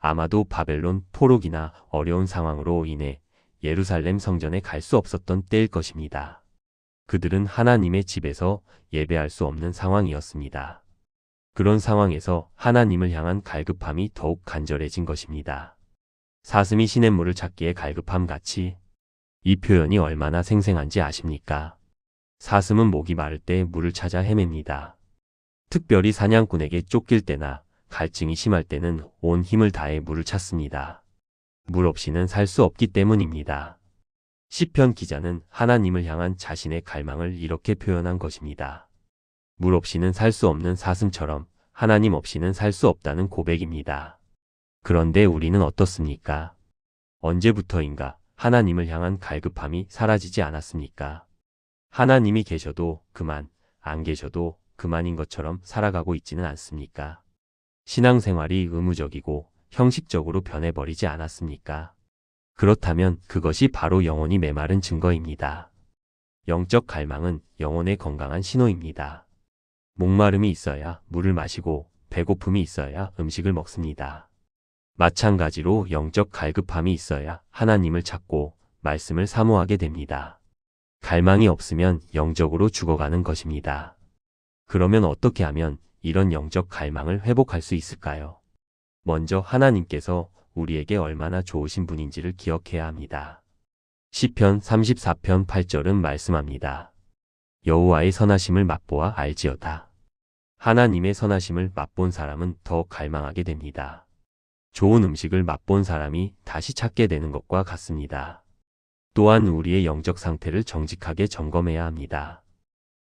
아마도 바벨론 포로기나 어려운 상황으로 인해 예루살렘 성전에 갈 수 없었던 때일 것입니다. 그들은 하나님의 집에서 예배할 수 없는 상황이었습니다. 그런 상황에서 하나님을 향한 갈급함이 더욱 간절해진 것입니다. 사슴이 시냇물을 찾기에 갈급함 같이, 이 표현이 얼마나 생생한지 아십니까? 사슴은 목이 마를 때 물을 찾아 헤맵니다. 특별히 사냥꾼에게 쫓길 때나 갈증이 심할 때는 온 힘을 다해 물을 찾습니다. 물 없이는 살 수 없기 때문입니다. 시편 기자는 하나님을 향한 자신의 갈망을 이렇게 표현한 것입니다. 물 없이는 살 수 없는 사슴처럼 하나님 없이는 살 수 없다는 고백입니다. 그런데 우리는 어떻습니까? 언제부터인가 하나님을 향한 갈급함이 사라지지 않았습니까? 하나님이 계셔도 그만, 안 계셔도 그만인 것처럼 살아가고 있지는 않습니까? 신앙생활이 의무적이고 형식적으로 변해버리지 않았습니까? 그렇다면 그것이 바로 영혼이 메마른 증거입니다. 영적 갈망은 영혼의 건강한 신호입니다. 목마름이 있어야 물을 마시고 배고픔이 있어야 음식을 먹습니다. 마찬가지로 영적 갈급함이 있어야 하나님을 찾고 말씀을 사모하게 됩니다. 갈망이 없으면 영적으로 죽어가는 것입니다. 그러면 어떻게 하면 이런 영적 갈망을 회복할 수 있을까요? 먼저 하나님께서 우리에게 얼마나 좋으신 분인지를 기억해야 합니다. 시편 34편 8절은 말씀합니다. 여호와의 선하심을 맛보아 알지어다. 하나님의 선하심을 맛본 사람은 더 갈망하게 됩니다. 좋은 음식을 맛본 사람이 다시 찾게 되는 것과 같습니다. 또한 우리의 영적 상태를 정직하게 점검해야 합니다.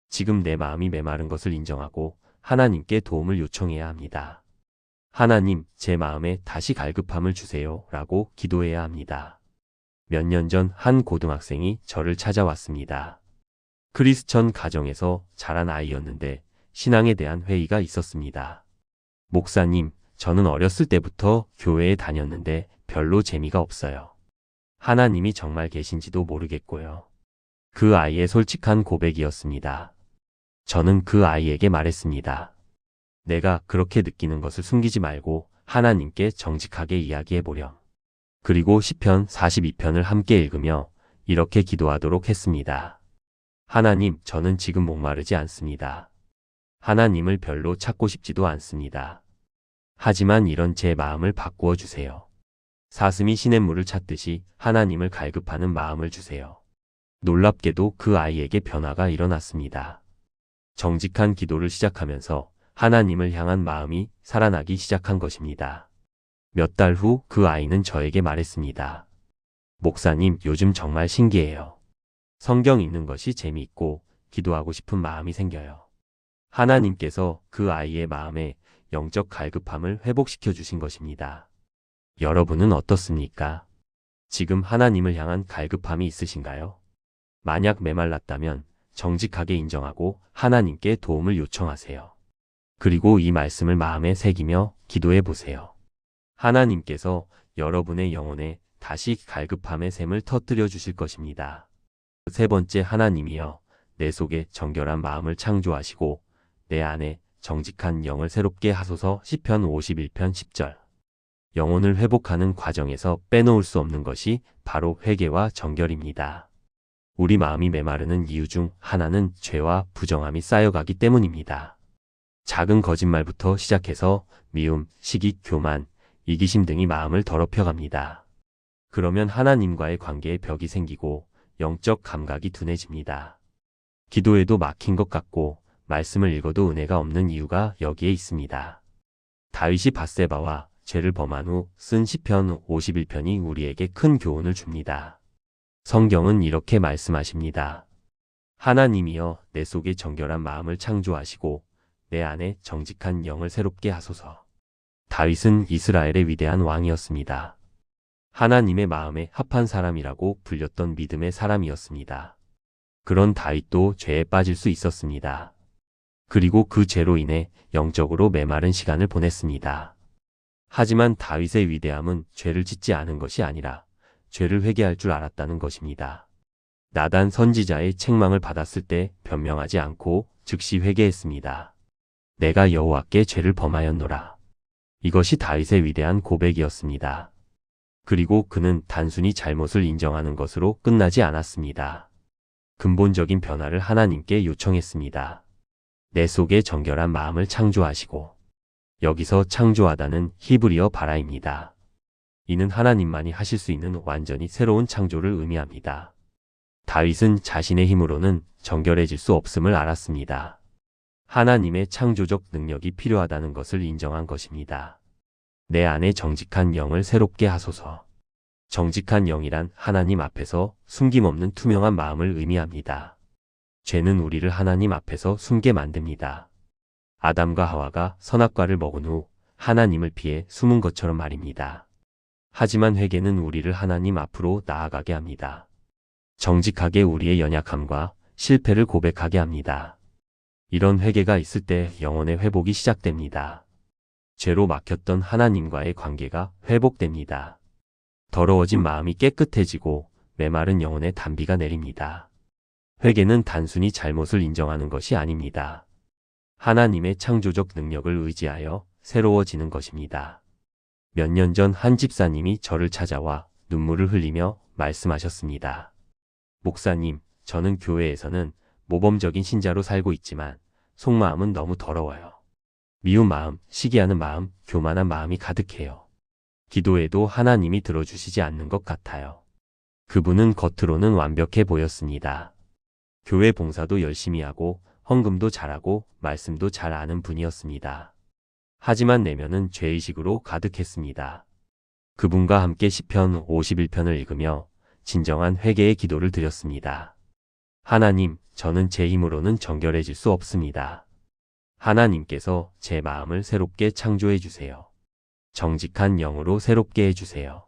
지금 내 마음이 메마른 것을 인정하고 하나님께 도움을 요청해야 합니다. 하나님, 제 마음에 다시 갈급함을 주세요 라고 기도해야 합니다. 몇 년 전 한 고등학생이 저를 찾아왔습니다. 크리스천 가정에서 자란 아이였는데 신앙에 대한 회의가 있었습니다. 목사님, 저는 어렸을 때부터 교회에 다녔는데 별로 재미가 없어요. 하나님이 정말 계신지도 모르겠고요. 그 아이의 솔직한 고백이었습니다. 저는 그 아이에게 말했습니다. 내가 그렇게 느끼는 것을 숨기지 말고 하나님께 정직하게 이야기해보렴. 그리고 시편 42편을 함께 읽으며 이렇게 기도하도록 했습니다. 하나님, 저는 지금 목마르지 않습니다. 하나님을 별로 찾고 싶지도 않습니다. 하지만 이런 제 마음을 바꾸어 주세요. 사슴이 시냇물을 찾듯이 하나님을 갈급하는 마음을 주세요. 놀랍게도 그 아이에게 변화가 일어났습니다. 정직한 기도를 시작하면서 하나님을 향한 마음이 살아나기 시작한 것입니다. 몇 달 후 그 아이는 저에게 말했습니다. 목사님, 요즘 정말 신기해요. 성경 읽는 것이 재미있고 기도하고 싶은 마음이 생겨요. 하나님께서 그 아이의 마음에 영적 갈급함을 회복시켜 주신 것입니다. 여러분은 어떻습니까? 지금 하나님을 향한 갈급함이 있으신가요? 만약 메말랐다면 정직하게 인정하고 하나님께 도움을 요청하세요. 그리고 이 말씀을 마음에 새기며 기도해 보세요. 하나님께서 여러분의 영혼에 다시 갈급함의 샘을 터뜨려 주실 것입니다. 세 번째, 하나님이여 내 속에 정결한 마음을 창조하시고 내 안에 정직한 영을 새롭게 하소서. 시편 51편 10절. 영혼을 회복하는 과정에서 빼놓을 수 없는 것이 바로 회개와 정결입니다. 우리 마음이 메마르는 이유 중 하나는 죄와 부정함이 쌓여가기 때문입니다. 작은 거짓말부터 시작해서 미움, 시기, 교만, 이기심 등이 마음을 더럽혀갑니다. 그러면 하나님과의 관계에 벽이 생기고 영적 감각이 둔해집니다. 기도에도 막힌 것 같고 말씀을 읽어도 은혜가 없는 이유가 여기에 있습니다. 다윗이 밧세바와 죄를 범한 후 쓴 시편 51편이 우리에게 큰 교훈을 줍니다. 성경은 이렇게 말씀하십니다. 하나님이여 내 속에 정결한 마음을 창조하시고 내 안에 정직한 영을 새롭게 하소서. 다윗은 이스라엘의 위대한 왕이었습니다. 하나님의 마음에 합한 사람이라고 불렸던 믿음의 사람이었습니다. 그런 다윗도 죄에 빠질 수 있었습니다. 그리고 그 죄로 인해 영적으로 메마른 시간을 보냈습니다. 하지만 다윗의 위대함은 죄를 짓지 않은 것이 아니라 죄를 회개할 줄 알았다는 것입니다. 나단 선지자의 책망을 받았을 때 변명하지 않고 즉시 회개했습니다. 내가 여호와께 죄를 범하였노라. 이것이 다윗의 위대한 고백이었습니다. 그리고 그는 단순히 잘못을 인정하는 것으로 끝나지 않았습니다. 근본적인 변화를 하나님께 요청했습니다. 내 속에 정결한 마음을 창조하시고, 여기서 창조하다는 히브리어 바라입니다. 이는 하나님만이 하실 수 있는 완전히 새로운 창조를 의미합니다. 다윗은 자신의 힘으로는 정결해질 수 없음을 알았습니다. 하나님의 창조적 능력이 필요하다는 것을 인정한 것입니다. 내 안에 정직한 영을 새롭게 하소서. 정직한 영이란 하나님 앞에서 숨김없는 투명한 마음을 의미합니다. 죄는 우리를 하나님 앞에서 숨게 만듭니다. 아담과 하와가 선악과를 먹은 후 하나님을 피해 숨은 것처럼 말입니다. 하지만 회개는 우리를 하나님 앞으로 나아가게 합니다. 정직하게 우리의 연약함과 실패를 고백하게 합니다. 이런 회개가 있을 때 영혼의 회복이 시작됩니다. 죄로 막혔던 하나님과의 관계가 회복됩니다. 더러워진 마음이 깨끗해지고 메마른 영혼의 단비가 내립니다. 회개는 단순히 잘못을 인정하는 것이 아닙니다. 하나님의 창조적 능력을 의지하여 새로워지는 것입니다. 몇 년 전 한 집사님이 저를 찾아와 눈물을 흘리며 말씀하셨습니다. 목사님, 저는 교회에서는 모범적인 신자로 살고 있지만 속마음은 너무 더러워요. 미운 마음, 시기하는 마음, 교만한 마음이 가득해요. 기도에도 하나님이 들어주시지 않는 것 같아요. 그분은 겉으로는 완벽해 보였습니다. 교회 봉사도 열심히 하고 헌금도 잘하고 말씀도 잘 아는 분이었습니다. 하지만 내면은 죄의식으로 가득했습니다. 그분과 함께 시편 51편을 읽으며 진정한 회개의 기도를 드렸습니다. 하나님, 저는 제 힘으로는 정결해질 수 없습니다. 하나님께서 제 마음을 새롭게 창조해 주세요. 정직한 영으로 새롭게 해주세요.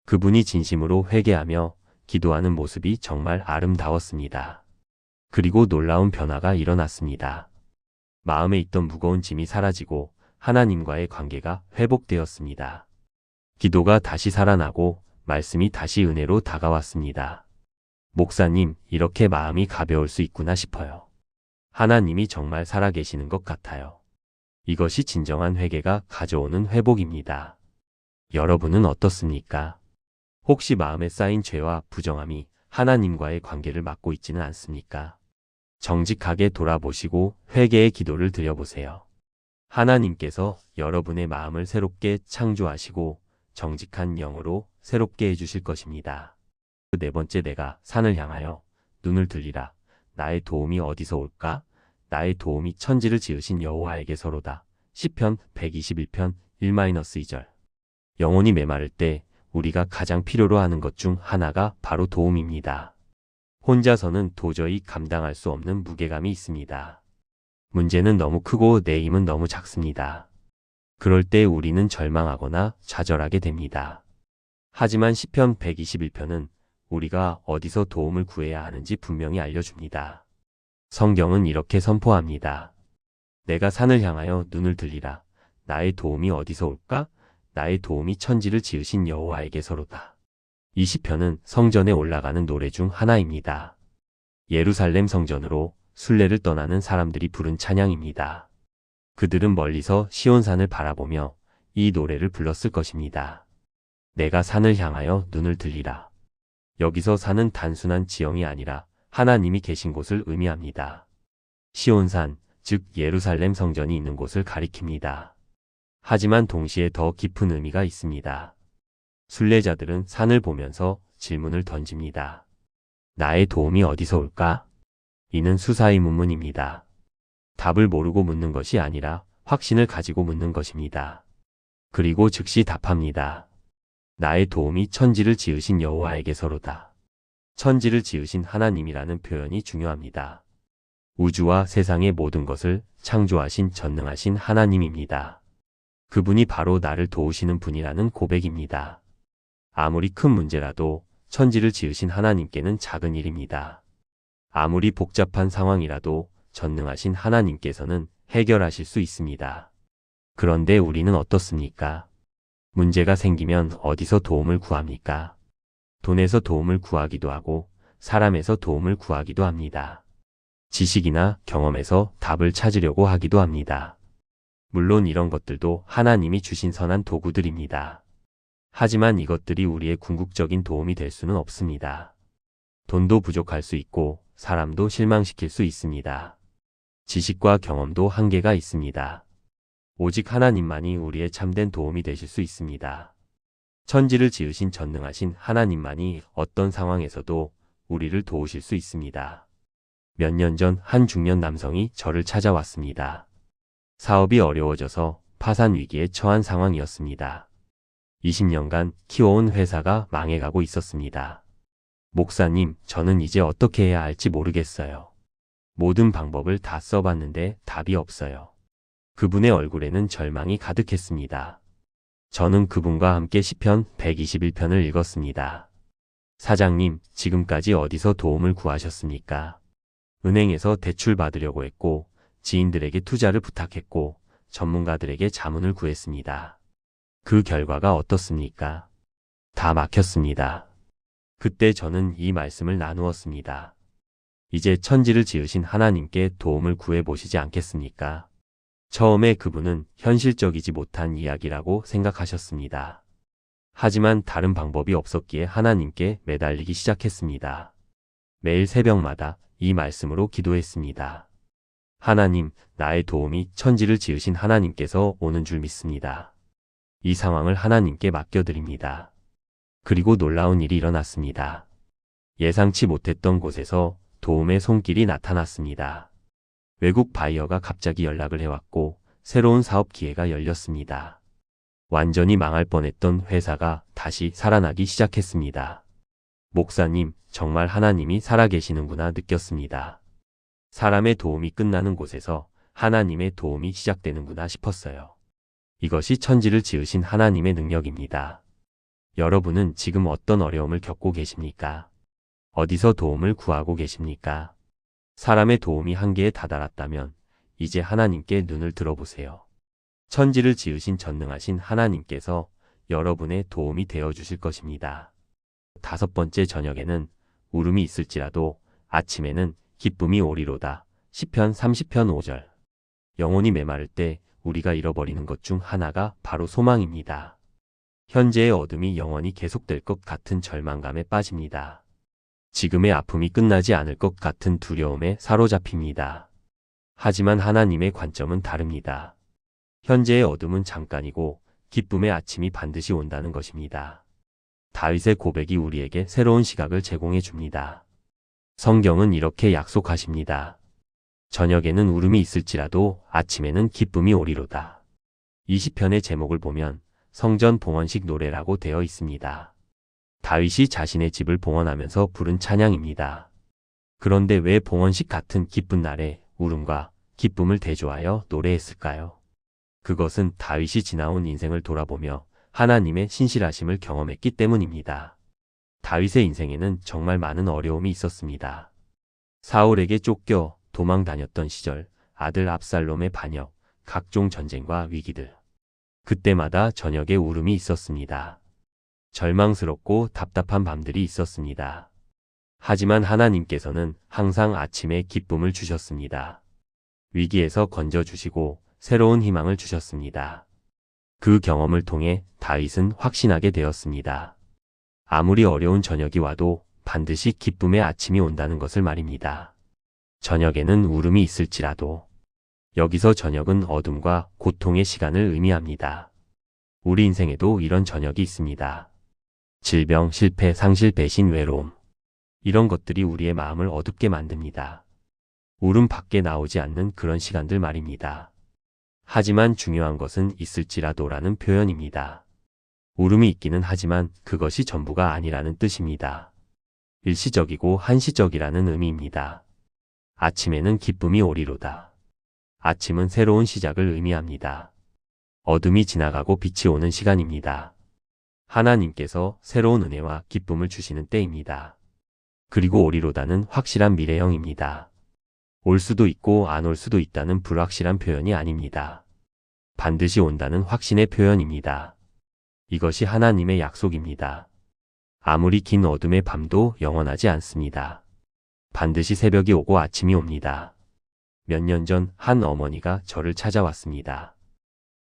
그분이 진심으로 회개하며 기도하는 모습이 정말 아름다웠습니다. 그리고 놀라운 변화가 일어났습니다. 마음에 있던 무거운 짐이 사라지고 하나님과의 관계가 회복되었습니다. 기도가 다시 살아나고 말씀이 다시 은혜로 다가왔습니다. 목사님, 이렇게 마음이 가벼울 수 있구나 싶어요. 하나님이 정말 살아계시는 것 같아요. 이것이 진정한 회개가 가져오는 회복입니다. 여러분은 어떻습니까? 혹시 마음에 쌓인 죄와 부정함이 하나님과의 관계를 막고 있지는 않습니까? 정직하게 돌아보시고 회개의 기도를 드려보세요. 하나님께서 여러분의 마음을 새롭게 창조하시고 정직한 영으로 새롭게 해주실 것입니다. 네 번째, 내가 산을 향하여 눈을 들리라. 나의 도움이 어디서 올까? 나의 도움이 천지를 지으신 여호와에게서로다. 시편 121편 1-2절. 영혼이 메마를 때 우리가 가장 필요로 하는 것 중 하나가 바로 도움입니다. 혼자서는 도저히 감당할 수 없는 무게감이 있습니다. 문제는 너무 크고 내 힘은 너무 작습니다. 그럴 때 우리는 절망하거나 좌절하게 됩니다. 하지만 시편 121편은 우리가 어디서 도움을 구해야 하는지 분명히 알려줍니다. 성경은 이렇게 선포합니다. 내가 산을 향하여 눈을 들리라. 나의 도움이 어디서 올까? 나의 도움이 천지를 지으신 여호와에게서로다. 이 시편은 성전에 올라가는 노래 중 하나입니다. 예루살렘 성전으로 순례를 떠나는 사람들이 부른 찬양입니다. 그들은 멀리서 시온산을 바라보며 이 노래를 불렀을 것입니다. 내가 산을 향하여 눈을 들리라. 여기서 산은 단순한 지형이 아니라 하나님이 계신 곳을 의미합니다. 시온산, 즉 예루살렘 성전이 있는 곳을 가리킵니다. 하지만 동시에 더 깊은 의미가 있습니다. 순례자들은 산을 보면서 질문을 던집니다. 나의 도움이 어디서 올까? 이는 수사의 문문입니다. 답을 모르고 묻는 것이 아니라 확신을 가지고 묻는 것입니다. 그리고 즉시 답합니다. 나의 도움이 천지를 지으신 여호와에게서로다. 천지를 지으신 하나님이라는 표현이 중요합니다. 우주와 세상의 모든 것을 창조하신 전능하신 하나님입니다. 그분이 바로 나를 도우시는 분이라는 고백입니다. 아무리 큰 문제라도 천지를 지으신 하나님께는 작은 일입니다. 아무리 복잡한 상황이라도 전능하신 하나님께서는 해결하실 수 있습니다. 그런데 우리는 어떻습니까? 문제가 생기면 어디서 도움을 구합니까? 돈에서 도움을 구하기도 하고 사람에서 도움을 구하기도 합니다. 지식이나 경험에서 답을 찾으려고 하기도 합니다. 물론 이런 것들도 하나님이 주신 선한 도구들입니다. 하지만 이것들이 우리의 궁극적인 도움이 될 수는 없습니다. 돈도 부족할 수 있고 사람도 실망시킬 수 있습니다. 지식과 경험도 한계가 있습니다. 오직 하나님만이 우리의 참된 도움이 되실 수 있습니다. 천지를 지으신 전능하신 하나님만이 어떤 상황에서도 우리를 도우실 수 있습니다. 몇 년 전 한 중년 남성이 저를 찾아왔습니다. 사업이 어려워져서 파산 위기에 처한 상황이었습니다. 20년간 키워온 회사가 망해가고 있었습니다. 목사님, 저는 이제 어떻게 해야 할지 모르겠어요. 모든 방법을 다 써봤는데 답이 없어요. 그분의 얼굴에는 절망이 가득했습니다. 저는 그분과 함께 시편 121편을 읽었습니다. 사장님, 지금까지 어디서 도움을 구하셨습니까? 은행에서 대출 받으려고 했고, 지인들에게 투자를 부탁했고, 전문가들에게 자문을 구했습니다. 그 결과가 어떻습니까? 다 막혔습니다. 그때 저는 이 말씀을 나누었습니다. 이제 천지를 지으신 하나님께 도움을 구해보시지 않겠습니까? 처음에 그분은 현실적이지 못한 이야기라고 생각하셨습니다. 하지만 다른 방법이 없었기에 하나님께 매달리기 시작했습니다. 매일 새벽마다 이 말씀으로 기도했습니다. 하나님, 나의 도움이 천지를 지으신 하나님께서 오는 줄 믿습니다. 이 상황을 하나님께 맡겨드립니다. 그리고 놀라운 일이 일어났습니다. 예상치 못했던 곳에서 도움의 손길이 나타났습니다. 외국 바이어가 갑자기 연락을 해왔고 새로운 사업 기회가 열렸습니다. 완전히 망할 뻔했던 회사가 다시 살아나기 시작했습니다. 목사님, 정말 하나님이 살아계시는구나 느꼈습니다. 사람의 도움이 끝나는 곳에서 하나님의 도움이 시작되는구나 싶었어요. 이것이 천지를 지으신 하나님의 능력입니다. 여러분은 지금 어떤 어려움을 겪고 계십니까? 어디서 도움을 구하고 계십니까? 사람의 도움이 한계에 다다랐다면 이제 하나님께 눈을 들어보세요. 천지를 지으신 전능하신 하나님께서 여러분의 도움이 되어 주실 것입니다. 다섯 번째, 저녁에는 울음이 있을지라도 아침에는 기쁨이 오리로다. 시편 30편 5절. 영혼이 메마를 때 우리가 잃어버리는 것 중 하나가 바로 소망입니다. 현재의 어둠이 영원히 계속될 것 같은 절망감에 빠집니다. 지금의 아픔이 끝나지 않을 것 같은 두려움에 사로잡힙니다. 하지만 하나님의 관점은 다릅니다. 현재의 어둠은 잠깐이고 기쁨의 아침이 반드시 온다는 것입니다. 다윗의 고백이 우리에게 새로운 시각을 제공해 줍니다. 성경은 이렇게 약속하십니다. 저녁에는 울음이 있을지라도 아침에는 기쁨이 오리로다. 이 시편의 제목을 보면 성전 봉헌식 노래라고 되어 있습니다. 다윗이 자신의 집을 봉헌하면서 부른 찬양입니다. 그런데 왜 봉헌식 같은 기쁜 날에 울음과 기쁨을 대조하여 노래했을까요? 그것은 다윗이 지나온 인생을 돌아보며 하나님의 신실하심을 경험했기 때문입니다. 다윗의 인생에는 정말 많은 어려움이 있었습니다. 사울에게 쫓겨 도망 다녔던 시절, 아들 압살롬의 반역, 각종 전쟁과 위기들. 그때마다 저녁에 울음이 있었습니다. 절망스럽고 답답한 밤들이 있었습니다. 하지만 하나님께서는 항상 아침에 기쁨을 주셨습니다. 위기에서 건져주시고 새로운 희망을 주셨습니다. 그 경험을 통해 다윗은 확신하게 되었습니다. 아무리 어려운 저녁이 와도 반드시 기쁨의 아침이 온다는 것을 말입니다. 저녁에는 울음이 있을지라도. 여기서 저녁은 어둠과 고통의 시간을 의미합니다. 우리 인생에도 이런 저녁이 있습니다. 질병, 실패, 상실, 배신, 외로움. 이런 것들이 우리의 마음을 어둡게 만듭니다. 울음 밖에 나오지 않는 그런 시간들 말입니다. 하지만 중요한 것은 있을지라도라는 표현입니다. 울음이 있기는 하지만 그것이 전부가 아니라는 뜻입니다. 일시적이고 한시적이라는 의미입니다. 아침에는 기쁨이 오리로다. 아침은 새로운 시작을 의미합니다. 어둠이 지나가고 빛이 오는 시간입니다. 하나님께서 새로운 은혜와 기쁨을 주시는 때입니다. 그리고 오리로다는 확실한 미래형입니다. 올 수도 있고 안 올 수도 있다는 불확실한 표현이 아닙니다. 반드시 온다는 확신의 표현입니다. 이것이 하나님의 약속입니다. 아무리 긴 어둠의 밤도 영원하지 않습니다. 반드시 새벽이 오고 아침이 옵니다. 몇 년 전 한 어머니가 저를 찾아왔습니다.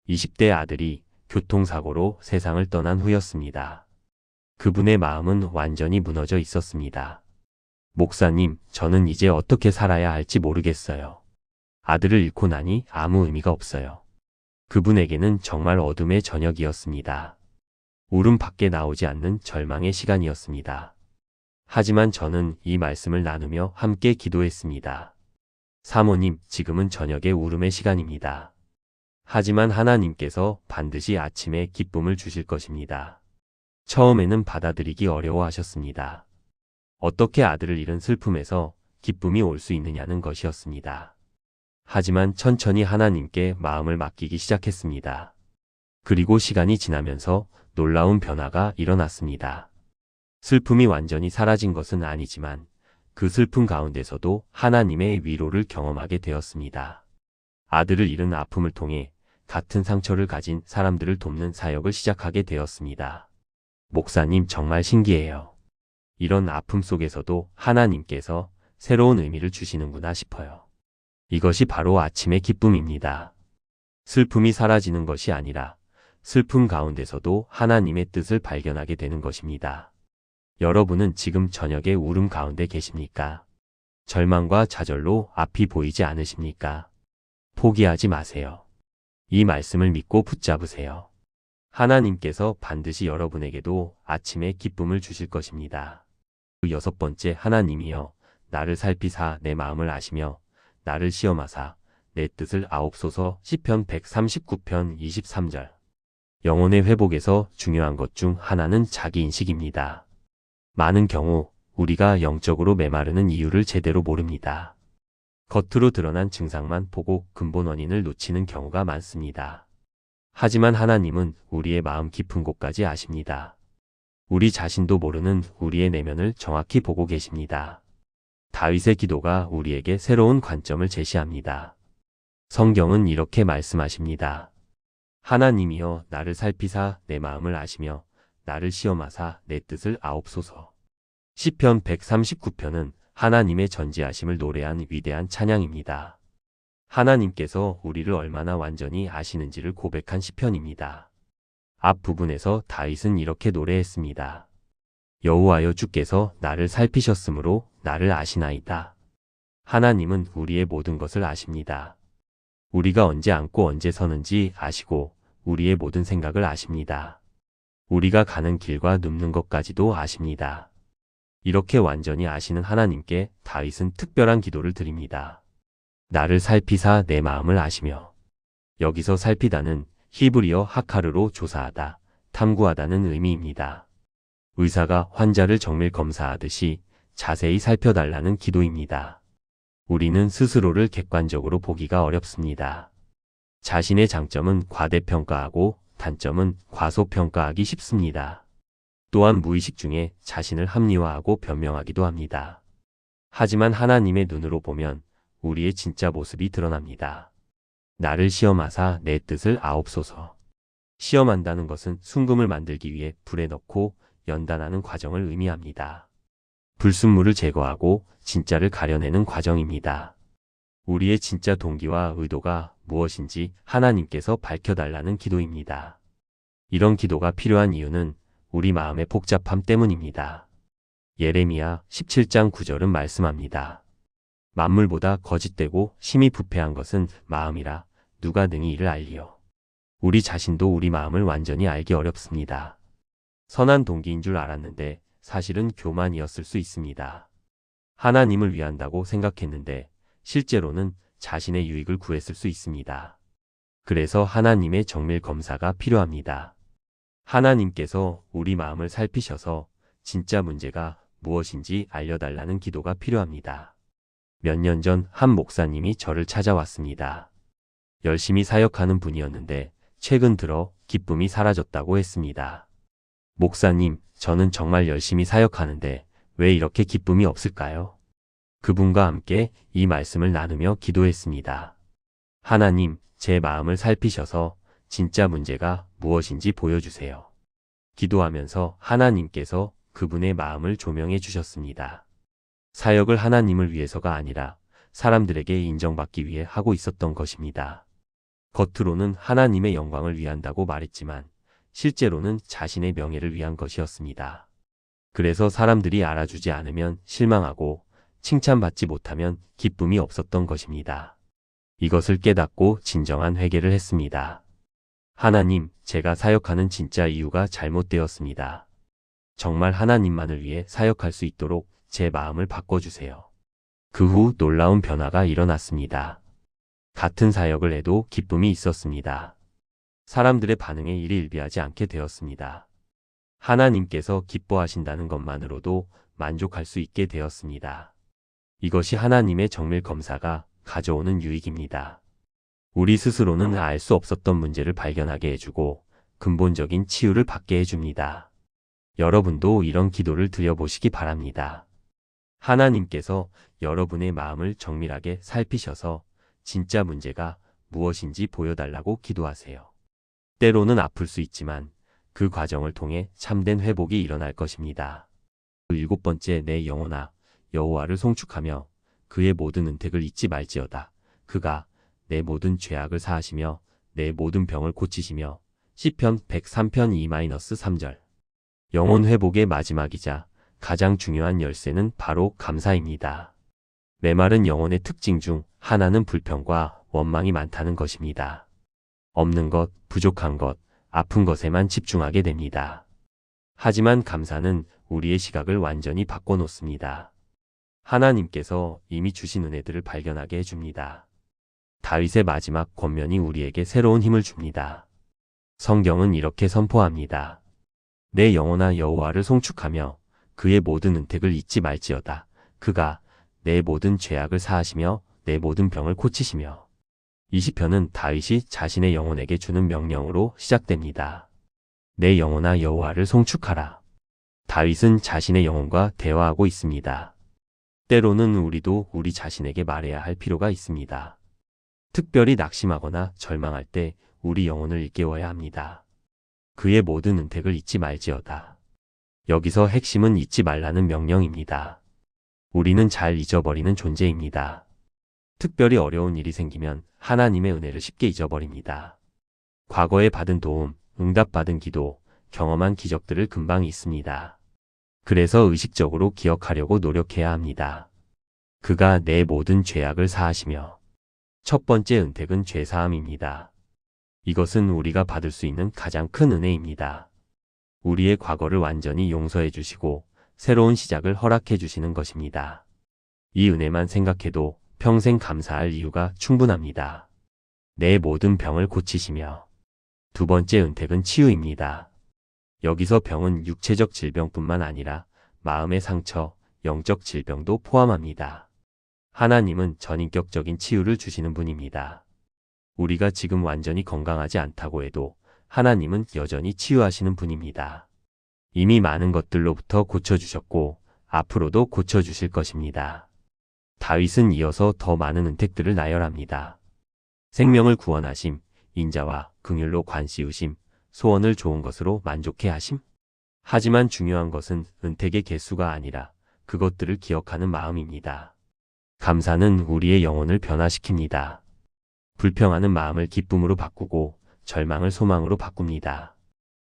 20대 아들이 교통사고로 세상을 떠난 후였습니다. 그분의 마음은 완전히 무너져 있었습니다. 목사님, 저는 이제 어떻게 살아야 할지 모르겠어요. 아들을 잃고 나니 아무 의미가 없어요. 그분에게는 정말 어둠의 저녁이었습니다. 울음 밖에 나오지 않는 절망의 시간이었습니다. 하지만 저는 이 말씀을 나누며 함께 기도했습니다. 사모님, 지금은 저녁의 울음의 시간입니다. 하지만 하나님께서 반드시 아침에 기쁨을 주실 것입니다. 처음에는 받아들이기 어려워하셨습니다. 어떻게 아들을 잃은 슬픔에서 기쁨이 올 수 있느냐는 것이었습니다. 하지만 천천히 하나님께 마음을 맡기기 시작했습니다. 그리고 시간이 지나면서 놀라운 변화가 일어났습니다. 슬픔이 완전히 사라진 것은 아니지만 그 슬픔 가운데서도 하나님의 위로를 경험하게 되었습니다. 아들을 잃은 아픔을 통해 같은 상처를 가진 사람들을 돕는 사역을 시작하게 되었습니다. 목사님, 정말 신기해요. 이런 아픔 속에서도 하나님께서 새로운 의미를 주시는구나 싶어요. 이것이 바로 아침의 기쁨입니다. 슬픔이 사라지는 것이 아니라 슬픔 가운데서도 하나님의 뜻을 발견하게 되는 것입니다. 여러분은 지금 저녁의 울음 가운데 계십니까? 절망과 좌절로 앞이 보이지 않으십니까? 포기하지 마세요. 이 말씀을 믿고 붙잡으세요. 하나님께서 반드시 여러분에게도 아침에 기쁨을 주실 것입니다. 여섯 번째, 하나님이여 나를 살피사 내 마음을 아시며 나를 시험하사 내 뜻을 아옵소서. 시편 139편 23절. 영혼의 회복에서 중요한 것 중 하나는 자기인식입니다. 많은 경우 우리가 영적으로 메마르는 이유를 제대로 모릅니다. 겉으로 드러난 증상만 보고 근본 원인을 놓치는 경우가 많습니다. 하지만 하나님은 우리의 마음 깊은 곳까지 아십니다. 우리 자신도 모르는 우리의 내면을 정확히 보고 계십니다. 다윗의 기도가 우리에게 새로운 관점을 제시합니다. 성경은 이렇게 말씀하십니다. 하나님이여 나를 살피사 내 마음을 아시며 나를 시험하사 내 뜻을 아옵소서. 시편 139편은 하나님의 전지하심을 노래한 위대한 찬양입니다. 하나님께서 우리를 얼마나 완전히 아시는지를 고백한 시편입니다. 앞 부분에서 다윗은 이렇게 노래했습니다. 여호와여 주께서 나를 살피셨으므로 나를 아시나이다. 하나님은 우리의 모든 것을 아십니다. 우리가 언제 앉고 언제 서는지 아시고 우리의 모든 생각을 아십니다. 우리가 가는 길과 눕는 것까지도 아십니다. 이렇게 완전히 아시는 하나님께 다윗은 특별한 기도를 드립니다. 나를 살피사 내 마음을 아시며. 여기서 살피다는 히브리어 하카르로 조사하다, 탐구하다는 의미입니다. 의사가 환자를 정밀 검사하듯이 자세히 살펴달라는 기도입니다. 우리는 스스로를 객관적으로 보기가 어렵습니다. 자신의 장점은 과대평가하고 단점은 과소평가하기 쉽습니다. 또한 무의식 중에 자신을 합리화하고 변명하기도 합니다. 하지만 하나님의 눈으로 보면 우리의 진짜 모습이 드러납니다. 나를 시험하사 내 뜻을 아옵소서. 시험한다는 것은 순금을 만들기 위해 불에 넣고 연단하는 과정을 의미합니다. 불순물을 제거하고 진짜를 가려내는 과정입니다. 우리의 진짜 동기와 의도가 무엇인지 하나님께서 밝혀달라는 기도입니다. 이런 기도가 필요한 이유는 우리 마음의 복잡함 때문입니다. 예레미야 17장 9절은 말씀합니다. 만물보다 거짓되고 심히 부패한 것은 마음이라 누가 능히 이를 알리요. 우리 자신도 우리 마음을 완전히 알기 어렵습니다. 선한 동기인 줄 알았는데 사실은 교만이었을 수 있습니다. 하나님을 위한다고 생각했는데 실제로는 자신의 유익을 구했을 수 있습니다. 그래서 하나님의 정밀 검사가 필요합니다. 하나님께서 우리 마음을 살피셔서 진짜 문제가 무엇인지 알려달라는 기도가 필요합니다. 몇 년 전 한 목사님이 저를 찾아왔습니다. 열심히 사역하는 분이었는데 최근 들어 기쁨이 사라졌다고 했습니다. 목사님, 저는 정말 열심히 사역하는데 왜 이렇게 기쁨이 없을까요? 그분과 함께 이 말씀을 나누며 기도했습니다. 하나님, 제 마음을 살피셔서 진짜 문제가 무엇인지 보여주세요. 기도하면서 하나님께서 그분의 마음을 조명해 주셨습니다. 사역을 하나님을 위해서가 아니라 사람들에게 인정받기 위해 하고 있었던 것입니다. 겉으로는 하나님의 영광을 위한다고 말했지만 실제로는 자신의 명예를 위한 것이었습니다. 그래서 사람들이 알아주지 않으면 실망하고 칭찬받지 못하면 기쁨이 없었던 것입니다. 이것을 깨닫고 진정한 회개를 했습니다. 하나님, 제가 사역하는 진짜 이유가 잘못되었습니다. 정말 하나님만을 위해 사역할 수 있도록 제 마음을 바꿔주세요. 그 후 놀라운 변화가 일어났습니다. 같은 사역을 해도 기쁨이 있었습니다. 사람들의 반응에 일희일비하지 않게 되었습니다. 하나님께서 기뻐하신다는 것만으로도 만족할 수 있게 되었습니다. 이것이 하나님의 정밀 검사가 가져오는 유익입니다. 우리 스스로는 알 수 없었던 문제를 발견하게 해주고 근본적인 치유를 받게 해줍니다. 여러분도 이런 기도를 드려보시기 바랍니다. 하나님께서 여러분의 마음을 정밀하게 살피셔서 진짜 문제가 무엇인지 보여달라고 기도하세요. 때로는 아플 수 있지만 그 과정을 통해 참된 회복이 일어날 것입니다. 7번째, 내 영혼아 여호와를 송축하며 그의 모든 은택을 잊지 말지어다. 그가 내 모든 죄악을 사하시며 내 모든 병을 고치시며. 시편 103편 2-3절. 영혼 회복의 마지막이자 가장 중요한 열쇠는 바로 감사입니다. 메마른 영혼의 특징 중 하나는 불평과 원망이 많다는 것입니다. 없는 것, 부족한 것, 아픈 것에만 집중하게 됩니다. 하지만 감사는 우리의 시각을 완전히 바꿔놓습니다. 하나님께서 이미 주신 은혜들을 발견하게 해줍니다. 다윗의 마지막 권면이 우리에게 새로운 힘을 줍니다. 성경은 이렇게 선포합니다. 내 영혼아 여호와를 송축하며 그의 모든 은택을 잊지 말지어다. 그가 내 모든 죄악을 사하시며 내 모든 병을 고치시며. 이 시편은 다윗이 자신의 영혼에게 주는 명령으로 시작됩니다. 내 영혼아 여호와를 송축하라. 다윗은 자신의 영혼과 대화하고 있습니다. 때로는 우리도 우리 자신에게 말해야 할 필요가 있습니다. 특별히 낙심하거나 절망할 때 우리 영혼을 일깨워야 합니다. 그의 모든 은택을 잊지 말지어다. 여기서 핵심은 잊지 말라는 명령입니다. 우리는 잘 잊어버리는 존재입니다. 특별히 어려운 일이 생기면 하나님의 은혜를 쉽게 잊어버립니다. 과거에 받은 도움, 응답받은 기도, 경험한 기적들을 금방 잊습니다. 그래서 의식적으로 기억하려고 노력해야 합니다. 그가 내 모든 죄악을 사하시며. 첫 번째 은택은 죄사함입니다. 이것은 우리가 받을 수 있는 가장 큰 은혜입니다. 우리의 과거를 완전히 용서해 주시고 새로운 시작을 허락해 주시는 것입니다. 이 은혜만 생각해도 평생 감사할 이유가 충분합니다. 내 모든 병을 고치시며. 두 번째 은택은 치유입니다. 여기서 병은 육체적 질병뿐만 아니라 마음의 상처, 영적 질병도 포함합니다. 하나님은 전인격적인 치유를 주시는 분입니다. 우리가 지금 완전히 건강하지 않다고 해도 하나님은 여전히 치유하시는 분입니다. 이미 많은 것들로부터 고쳐주셨고 앞으로도 고쳐주실 것입니다. 다윗은 이어서 더 많은 은택들을 나열합니다. 생명을 구원하심, 인자와 긍휼로 관씌우심, 소원을 좋은 것으로 만족해 하심. 하지만 중요한 것은 은택의 개수가 아니라 그것들을 기억하는 마음입니다. 감사는 우리의 영혼을 변화시킵니다. 불평하는 마음을 기쁨으로 바꾸고 절망을 소망으로 바꿉니다.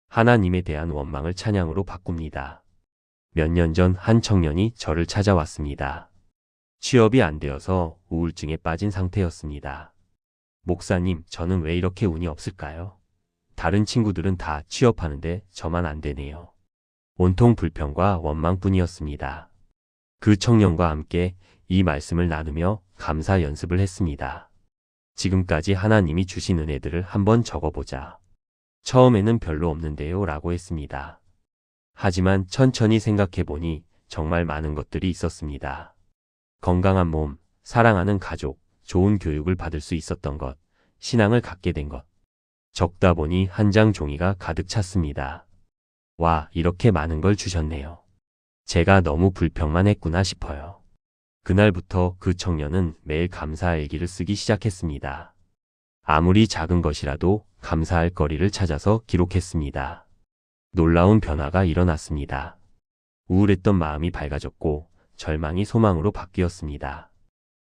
하나님에 대한 원망을 찬양으로 바꿉니다. 몇 년 전 한 청년이 저를 찾아왔습니다. 취업이 안 되어서 우울증에 빠진 상태였습니다. 목사님, 저는 왜 이렇게 운이 없을까요? 다른 친구들은 다 취업하는데 저만 안 되네요. 온통 불평과 원망뿐이었습니다. 그 청년과 함께 이 말씀을 나누며 감사 연습을 했습니다. 지금까지 하나님이 주신 은혜들을 한번 적어보자. 처음에는 별로 없는데요 라고 했습니다. 하지만 천천히 생각해보니 정말 많은 것들이 있었습니다. 건강한 몸, 사랑하는 가족, 좋은 교육을 받을 수 있었던 것, 신앙을 갖게 된 것. 적다 보니 한 장 종이가 가득 찼습니다. 와, 이렇게 많은 걸 주셨네요. 제가 너무 불평만 했구나 싶어요. 그날부터 그 청년은 매일 감사 일기를 쓰기 시작했습니다. 아무리 작은 것이라도 감사할 거리를 찾아서 기록했습니다. 놀라운 변화가 일어났습니다. 우울했던 마음이 밝아졌고 절망이 소망으로 바뀌었습니다.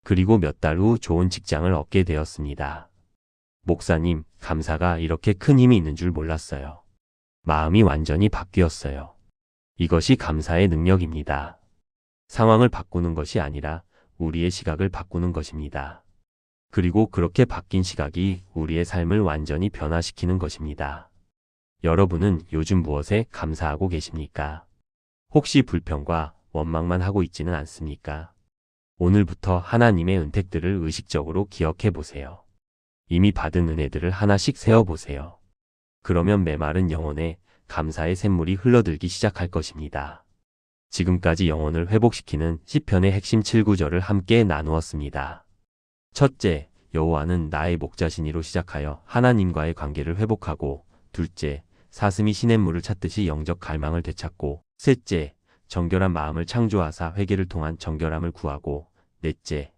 그리고 몇 달 후 좋은 직장을 얻게 되었습니다. 목사님, 감사가 이렇게 큰 힘이 있는 줄 몰랐어요. 마음이 완전히 바뀌었어요. 이것이 감사의 능력입니다. 상황을 바꾸는 것이 아니라 우리의 시각을 바꾸는 것입니다. 그리고 그렇게 바뀐 시각이 우리의 삶을 완전히 변화시키는 것입니다. 여러분은 요즘 무엇에 감사하고 계십니까? 혹시 불평과 원망만 하고 있지는 않습니까? 오늘부터 하나님의 은택들을 의식적으로 기억해 보세요. 이미 받은 은혜들을 하나씩 세어보세요. 그러면 메마른 영혼에 감사의 샘물이 흘러들기 시작할 것입니다. 지금까지 영혼을 회복시키는 시편의 핵심 7구절을 함께 나누었습니다. 첫째, 여호와는 나의 목자시니로 시작하여 하나님과의 관계를 회복하고, 둘째, 사슴이 시냇물을 찾듯이 영적 갈망을 되찾고, 셋째, 정결한 마음을 창조하사 회개를 통한 정결함을 구하고, 넷째,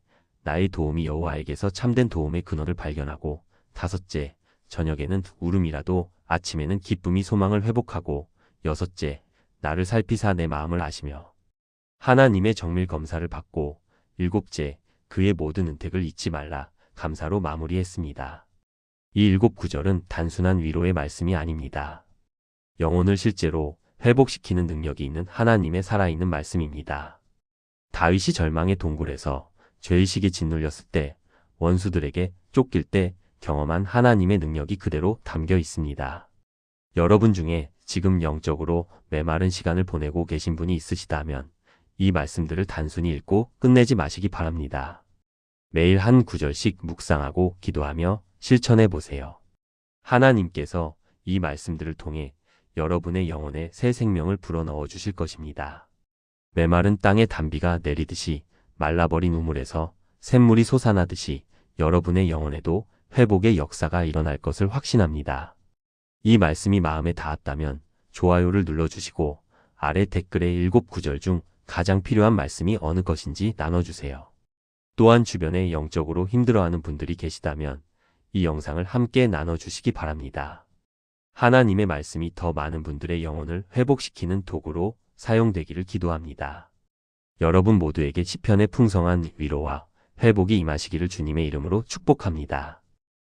나의 도움이 여호와에게서 참된 도움의 근원을 발견하고, 다섯째, 저녁에는 울음이라도 아침에는 기쁨이 소망을 회복하고, 여섯째, 나를 살피사 내 마음을 아시며 하나님의 정밀 검사를 받고, 일곱째, 그의 모든 은택을 잊지 말라 감사로 마무리했습니다. 이 7구절은 단순한 위로의 말씀이 아닙니다. 영혼을 실제로 회복시키는 능력이 있는 하나님의 살아있는 말씀입니다. 다윗이 절망의 동굴에서 죄의식에 짓눌렸을 때, 원수들에게 쫓길 때 경험한 하나님의 능력이 그대로 담겨 있습니다. 여러분 중에 지금 영적으로 메마른 시간을 보내고 계신 분이 있으시다면 이 말씀들을 단순히 읽고 끝내지 마시기 바랍니다. 매일 한 구절씩 묵상하고 기도하며 실천해 보세요. 하나님께서 이 말씀들을 통해 여러분의 영혼에 새 생명을 불어넣어 주실 것입니다. 메마른 땅에 단비가 내리듯이 말라버린 우물에서 샘물이 솟아나듯이 여러분의 영혼에도 회복의 역사가 일어날 것을 확신합니다. 이 말씀이 마음에 닿았다면 좋아요를 눌러주시고 아래 댓글에 7구절 중 가장 필요한 말씀이 어느 것인지 나눠주세요. 또한 주변에 영적으로 힘들어하는 분들이 계시다면 이 영상을 함께 나눠주시기 바랍니다. 하나님의 말씀이 더 많은 분들의 영혼을 회복시키는 도구로 사용되기를 기도합니다. 여러분 모두에게 시편의 풍성한 위로와 회복이 임하시기를 주님의 이름으로 축복합니다.